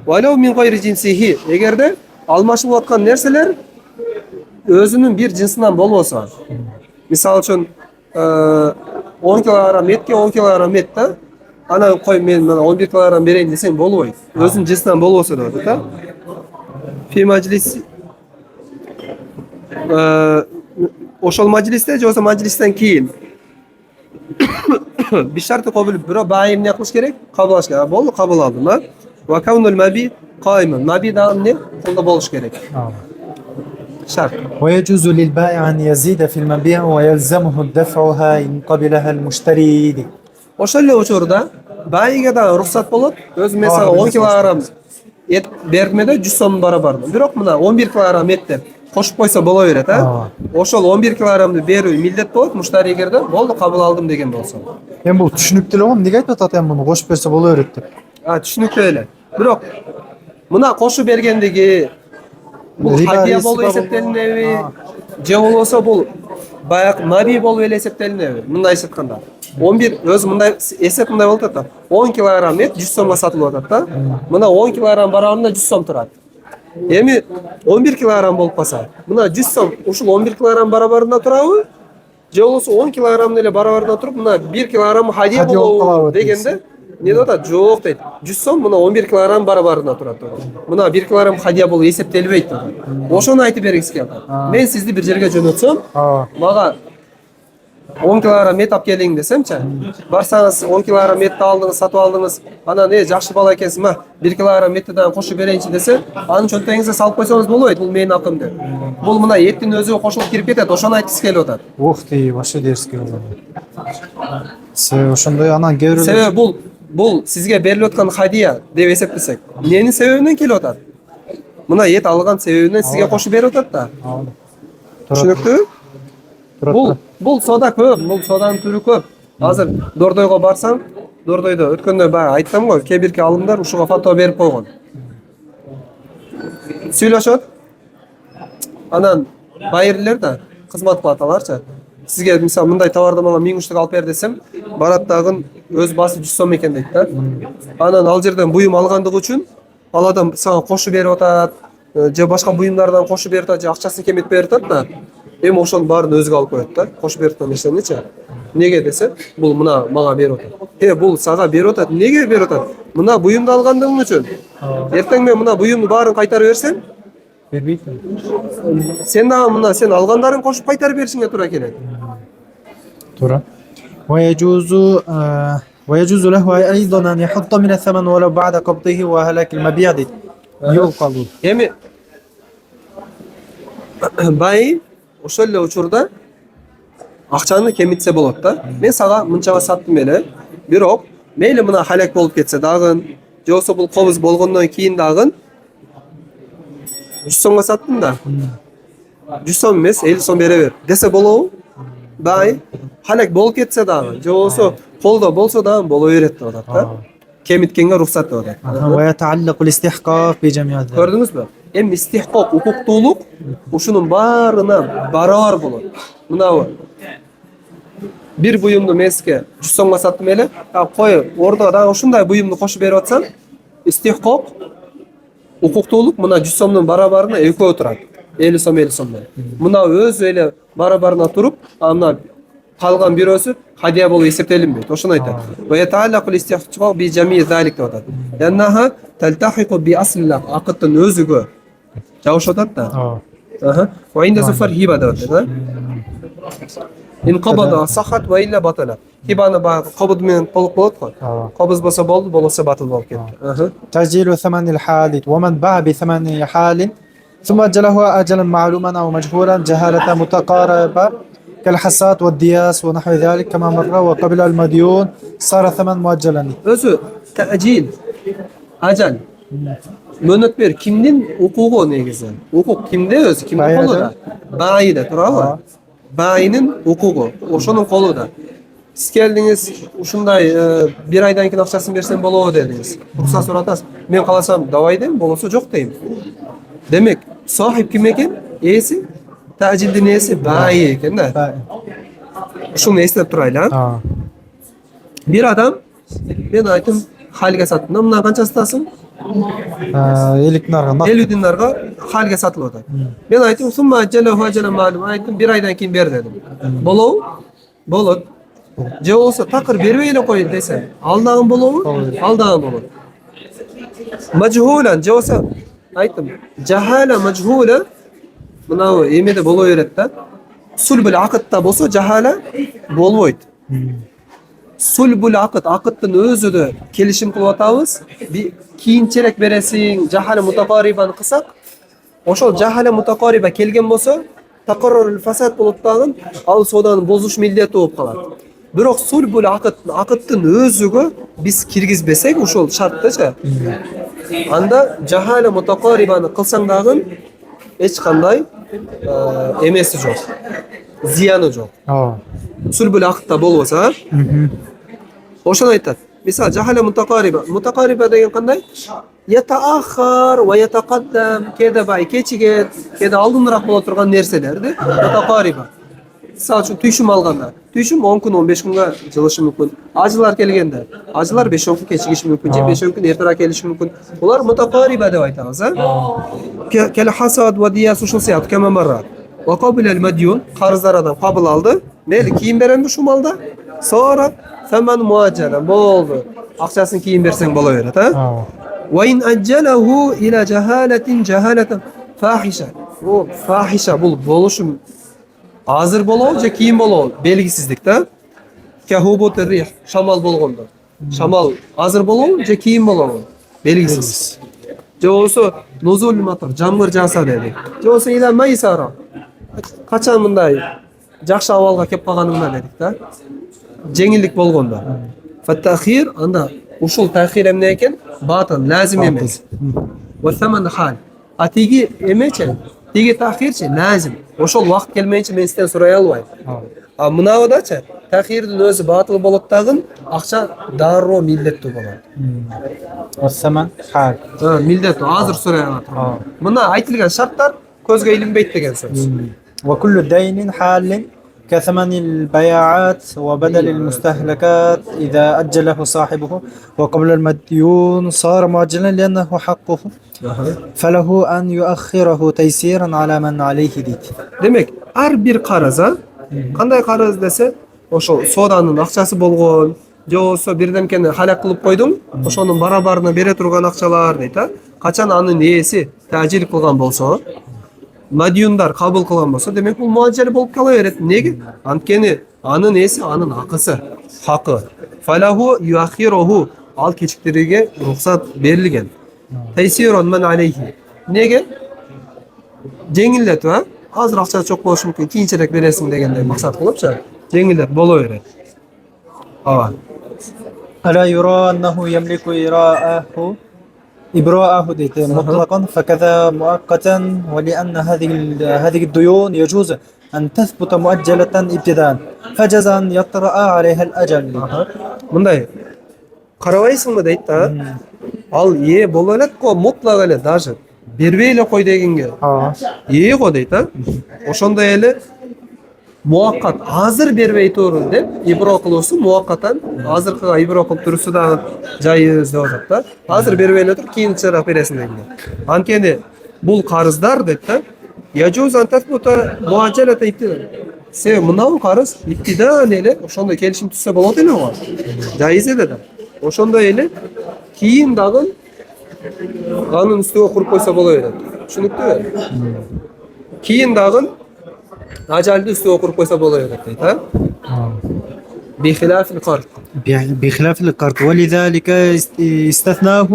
Валау мин гайри жинсихи. Эгерде алмашылып аткан нерселер өзүнүн бир жинсинен болбосо. Мисалы үчүн 10 килограмм этке 10 килограмм эт да. Ана кой мен мына 11 килограмм берейин десең болбойт. Өзүнүн жинсинен болбосо деп атат да. Фи маҗлис ошол маҗлисте же болбосо маҗлистен кийин bir şartı kabul biro bayim ne yapmış gerek? Kabul alış gerek. Boldu kabul aldım ha. Ve kavnul mabi kaimen. Mabi da ne? Kolda boluş gerek. Şart. ويجوز للبائع أن يزيد في المبيع ويلزمه دفعها إن قبلها المشتري له. Oşöyle uçurda bayiga da ruhsat bolup öz mesela 10 kilogram et bermede 100 som barabar. Bирок мына 11 kilogram et деп кошуп койсо боло берет, Ошол 11 килограммды берүү милдет болот, муштари эгерде болду кабыл алдым деген болсо. Эми бул түшүнүктүү эле го, эмнеге айтып атат эми муну кошуп берсе боло берет деп. Түшүнүктүү эле. Бирок мына кошуп бергендиги бул хадия болуп эсептелинеби, же болбосо бул баягы маби болуп эле эсептелинеби? Мындай айтканда 11 өз мындай эсеп мындай болуп атат. 10 килограмм эт 100 сомго сатылып атат да. Мына 10 килограмм барабарында 100 сом турат. Эми 11 килограмм болуп калса, мына 100 сом ушул 11 килограмм барабарында турабы? Же болбосо 10 килограмм эле барабарында туруп, мына 1 килограмм хадия болобу дегенде не деп атат? Жок дейт. 100 сом мына 11 килограмм барабарына турат. Мына 1 килограмм хадия болуп эсептелбейт. Ошону айтып бергиси келди. Мен сизди бир жерге жөнөтсөм, мага 10 килограмм ет алып келиң десемчи, барсаңыз 10 килограмм етти алдыңыз, сатып алдыңыз, анан жакшы бала экенсиз, 1 килограмм етти дагы кошуп берейинчи десе, аны чөнтөгүңүзгө салып койсоңуз болбойт, бул менин акым деп. Бул мына еттин өзү кошулуп кирип кетет, ошону айткысы келип атат. Ух ты, вообще дерзкий болду. Ошондой анан кээ бирөөлөр Себеби бул сизге берилип аткан хадия деп эсептесек, эмненин себебинен келип атат? Мына ет алган себебинен сизге кошуп берип атат да. Түшүнүктүүбү? Бул сода көп, бул соданын түрү көп. Азыр Дордойго барсаң, Дордойдо өткөндө баягы айттым го, кээ бирки алымдар ушуга фатва берип койгон. Сүйлөшөт. Анан байырлер да, кызмат кылаталарчы. Сизге мисалы мындай товарды мага 1000 штук алып бер десем, барат дагы өз басы 100 сом экен дейт да. Анан ал жерден буюм алгандыгы үчүн ал адам сага кошуп берип атат, же башка буюмдардан кошуп берип атат, же акчасын кеметип берип атат да. Эми ошонун баарын өзүгө алып коет да. Кошуп берип аткан нерсеничи. Неге десе, бул мына мага берип атат. Бул сага берип атат. Неге берип атат? Мына буюмду алгандыгың үчүн. Эртең мен мына буюмду баарын кайтарып берсем, бербейт. сен дагы мына сен алгандарың кошуп кайтарып беришиңе туура келет. ترى ويجوز له أيضا أن يحط من الثمن ولو بعد قبضه وهلاك المبيع يقال. Эми бай ошол эле учурда акчаны кемитсе болот да. Мен сага мынчага саттым эле, бирок мейли мына халак болуп кетсе дагы, же болсо бул кобуз болгондон кийин дагы 100 сомго саттым да. 100 сом эмес, 50 сом бере бер десе болобу? Бай халак болуп кетсе дагы, же болсо колдо болсо дагы боло берет деп атат да. Кемиткенге рухсат деп атат. ويتعلق الاستحقاق بجميع ذلك. Көрдүңүзбү? Эми истихкок, укуктуулук ушунун баарына барабар болот. Мынабы бир буюмду мен сизге 100 сомго саттым эле, кой ордо дагы ушундай буюмду кошуп берип атсам, истихкок, укуктуулук мына 100 сомдун барабарына экөө турат. 50 сом 50 сом менен. Мына өзү эле барабарына туруп, ана калган бирөөсү хадия болуп эсептелинбейт. Ошону айтат. Ва ятааллакул истихкок би жами залик деп атат. Яннаха талтахику би аслилак, акыттын өзүгө жабышып атат да. Ва инда суфар хиба деп атат. Ин кабада сахат ва илля батала. Хибаны баягы кабыд менен толук болот го. Кабыз болсо болду, болбосо батыл болуп кетти. تسجيل ثمن الحال ومن باع بثمن حال ثم أجله أجلا معلوما أو مجهولا جهالة متقاربة كالحصات والدياس ونحو ذلك كما مر وقبل المديون صار ثمن مؤجلا. Özü ta'jil, ajal. Mönötber kimnin hukuku negizi? Hukuk kimde özü? Kimin kolunda? Bayide, turabı? Bayinin hukuku. Oşonun kolunda. Siz geldiniz, uşunday bir aydan keyin akçaсын bersen bolobу dediniz. Ruhsat soratasiz. Men kalasam davay deyim, bolosu jok deyim. Demek sahip kim eken? Esi. Ta'jildin esi bayi eken da. Şunu esnep turaylı ha. Bir adam, ben aytım halga sattım da, mına kança satasın? 50 dinarga. 50 dinarga halga satıldı. Ben aytım, summa acele hacele malum, aytım bir aydan keyin ber dedim. Bolou? Bolot. Je olsa takır berbey ele koy desen, aldağın bolou? Aldağın bolot. Majhulan, je olsa aytım, jahala majhula, mına emede bolou öğret da. Sulbul aqıtta bolsa jahala bolboyt. Sulbul aqıt, aqıttın özü de kelişim kılıp atabız. Bir kiyinçerek beresin, jahala mutakariban kısak. Oşol jahala mutakariba kelgen bolsa, taqarrurul fasad bolup dagın, al sodanın bozuş milleti bolup kalat. Bирок sulbul aqıt, aqıttın özügө biz kirgizbesek ошол şarttaça. Анда jahala mutakaribanı kılsan dagın hiç kanday emesi jok. Ziyanı jok. Sulbul aqıtta bolbosa, ошону айтат. Misal jahala mutakariba деген кандай? Yataakhar ve yataqaddam, kede bay keçiget, kede aldınırak bola turgan nerselerdi. Mutakariba. Misal üçün tüyüşüm alganda. Tüyüşüm 10 kun 15 kunga жылышы мүмкүн. Ajılar kelgende. Ajılar 5-10 kun keçigişi мүмкүн, же 5-10 kun erterak kelişi мүмкүн. Bular mutakariba dep aytabız, ha? Kel hasad ve diyas uşul siyat kema marra. Ve kabilel medyun qarzdar adam qabul aldı. Neyli keyin berendi şu malda. Sonra femen muaccelen boldu. Akçasını keyin bersen bolaverat ha. Ve in accelahu ila cehaleten fahişe. Bu fahişe bul boluşum hazır bolav je keyin bolav belgisizlikte. Kahubut rih şamal bolgonda. Şamal hazır bolav je keyin bolav belgisiz. Je olsa nuzul matar jamgır jasa dedi. Je olsa ila maysara. Kaçan mınday жақсы авалға кеп қалғаныңда дедік та жеңілдік болғанда фаттахир анда ушул тахир эмне экен батын лазим эмес васаман хал а тиги эмечи тиги тахирчи лазим ошол убакыт келмейинче мен сизден сурай албайм а мынабыдачы тахирдин өзү батыл болот дагы акча дароо милдеттүү болот والثمن حال. милдеттүү азыр сурай алат мына айтылган шарттар көзгө илинбейт деген сөз وكل دين حال كثمن البياعات وبدل المستهلكات إذا أجله صاحبه وقبل المديون صار مؤجلا لأنه حقه فله أن يؤخره تيسيرا على من عليه ديت. Demek her bir qaraza qanday qaraz dese ошо сооданын акчасы болгон же болсо бирдемкени халак кылып койдум ошонун барабарына бере турган акчалар дейт а качан анын ээси тажил кылган болсо мадиюндар кабыл кылган болсо демек бул муажжал болуп кала берет эмнеге анткени анын ээси анын акысы хакы фалаху юахируху ал кечиктирүүгө уруксат берилген тайсирон ман алейхи эмнеге жеңилдетип азыр акча чок болушу мүмкүн кийинчерээк бересиң дегендей максат кылыпчы жеңилдеп боло берет ооба ألا يرى أنه يملك إبراءه ديت مطلقا فكذا مؤقتا ولأن هذه الديون يجوز أن تثبت مؤجلة ابتداء فجزا يطرأ عليها الأجل. мындай карабайсыңбы дейт да ал ээ боло элек го мутлак эле даже бербей эле кой дегенге ээ го дейт а ошондой эле муаккат азыр бербей тур деп ибро кылуусу муаккатан азыркыга ибро кылып турусу дагы жайыз деп атат да азыр бербей эле тур кийинчерээк бересиң дегенде анткени бул карыздар дейт да себеби мынабу карыз иптидаан эле ошондой келишим түзсө болот эле го жайыз эле да ошондой эле кийин дагы анын үстүгө куруп койсо боло берет түшүнүктүүбү кийин дагы ажалды üstüne kurup koysa bolay deyt ha. بخلاف القرض. بخلاف القرض ولذلك استثناه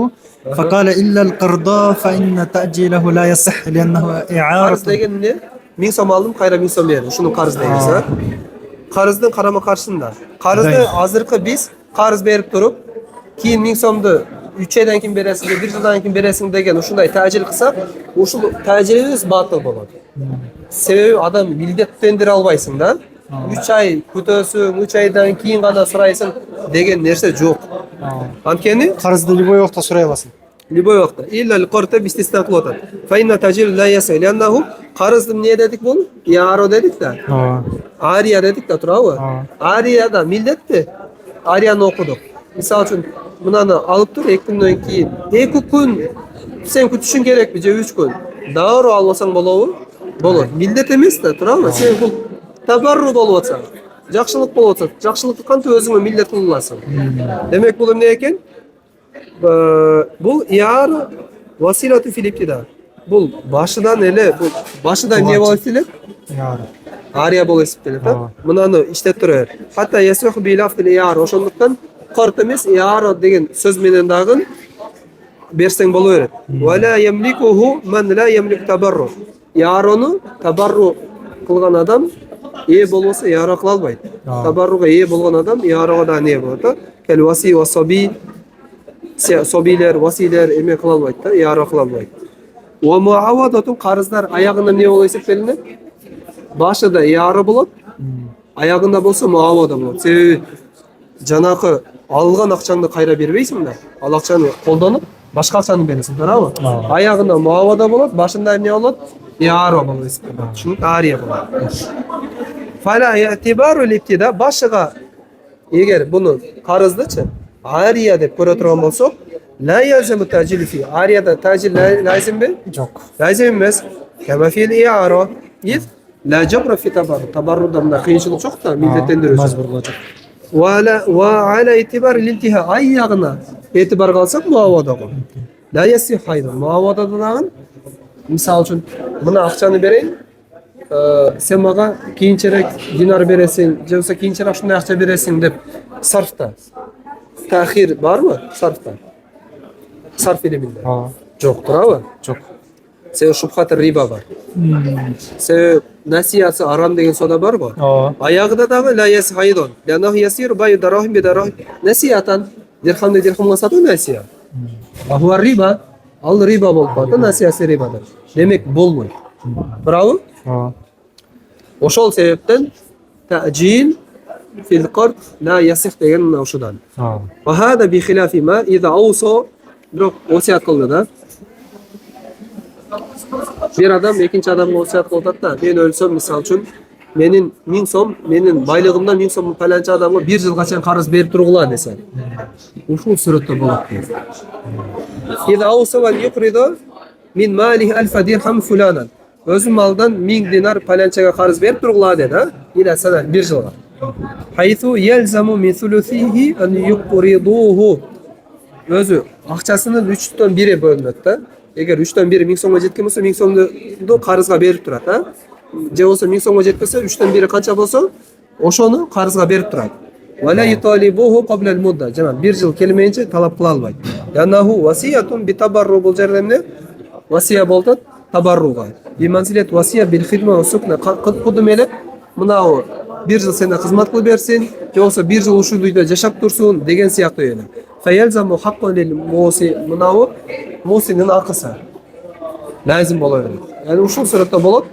فقال إلا القرض فإن تأجيله لا يصح لأنه إعارة. Qarız degen ne? 1000 so'm aldım, qayra 1000 so'm berdim. Şunu qarız deymiz ha. Qarızdın qarama qarşısında. Qarızды azırkı biz qarız berip turup keyin 1000 so'mdu 3 aydan keyin beresiz, 1 yıldan keyin beresiz degen uşunday tacil kılsak, uşul tacilimiz batıl bolot. Sebebi adam mildettendire albaysың да. 3 ay күтөсүң, 3 aydan keyin гана сурайсың деген нерсе жок. Анткени Qarızды любой вакытта сурай аласың. Любой вакытта. Илля al-qarta bistisna кылып атат. Fa inna tajil la yasa li'annahu qarızды эмне дедик бул? Яро дедик да. Ария дедик да, туурабы? Арияда милдетти. Арияны окудук. Мисалы үчүн мынаны алып тур 2 күндөн кийин 2 күн сен күтүшүң керекпи же 3 күн? Дароо албасаң болобу? Болот. Милдет эмес да, туурабы? Сен бул табарру болуп атсаң, жакшылык болуп атат. Жакшылыкты кантип өзүңө милдет кыла аласың? Демек бул эмне экен? Бул яр василату фил иптида. Бул башыдан эле, бул башыдан эмне болот эле? Ария болуп эсептелет, да? Мынаны иштеп турар. Хатта ясуху билафтил яр, ошондуктан карт эмес, яр деген сөз менен дагы берсең боло берет. Вала ямликуху ман ла ямлик табарру. Ярону табарру кылган адам ээ болбосо яро кыла албайт. Табарруга ээ болгон адам ярого да не болот. Кел васи ва саби собилер, василер эме кыла албайт да, яро кыла албайт. Ва муавадатун карыздар аягында эмне болуп эсептелинет? Башыда яро болот, аягында болсо муавада болот. Себеби жанакы алган акчаңды кайра бербейсиң да, ал акчаны колдонуп башка акчаны бересиң, туурабы? Аягында муавада болот, башында эмне болот? Яро болот эсептелет. Шуну ария болот. Фала i'tibaru al-ibtida башыга эгер буну карыздычы ария деп көрө турган болсок, ла ялзаму тажилу фи. Арияда тажил лазимби? Жок. Лазим эмес. Кама фил иара. La jabra fi tabarrud. Tabarrudda mında kıyınçılık çok da millettendiriyor. Majburlajak. Ve ala itibar lintiha ayyagına etibar kalsak muavada kol. La yasih haydın. Muavada dağın misal için buna akçanı bereyim. Sen maga kiyinçerek dinar beresin, yoksa kiyinçerek şunday akça beresin dep sarfta. Tahir var mı sarfta? Sarf iliminde. Ha. Yoktur abi. Çok. Sen şubhat riba var. Sen nasiyası aram degen soda var mı? Ha. Ayağıda da la yas haydon. Lanahu yasir bayu darahim bi darahim. Nasiyatan dirham de dirhamga satı nasiya. Huwa riba. Al riba bol qata nasiyasi ribadır. Demek bolmuyor. Bravo. Ha. Oşol sebepten ta'jil fil qard la yasih degen oşudan. Ha. Ve hada bi khilafi ma iza awsa bir vasiyat kıldı da. Bir adam ikinci adamga vasiyat kıldı da men ölsem misal üçün menin 1000 so'm, menin baylığımdan 1000 so'm falanca adamga 1 yılgacha qarız berip turgula desen. Uşul suratda bolat. İza awsa ve yuqridu min malihi 1000 dirham fulanan. Özüm maldan 1000 dinar falancaga qarız berip turgula dedi ha. Ila sana 1 yılga. Haythu yelzamu min thuluthihi an yuqriduhu. Özü akçasının 3'ten 1'e bölünөт da. Eğer 3'ten 1'i 1000 so'mga жеткен bolsa 1000 so'mdu qarızga berip turat ha. Je bolsa 1000 so'mga жетпесе 3'ten 1'i qancha bolsa oşonu qarızga berip turat. Ve la yutalibuhu qabla al-mudda. Jamam 1 yıl kelmeyince talap kıla almaydı. Yanahu vasiyatun bi tabarru bol jerdemne vasiya boltat tabarruga. Bi manzilet vasiya bil xidma ve sukna qudum elep mına o 1 yıl sende hizmet kılıp bersin, yoksa 1 yıl uşul uyda yaşap dursun degen siyahtı öyle. Feyelzamu haqqan lil musi mına o musinin akısı. Lazım bola öyle. Yani uşul suratda bolup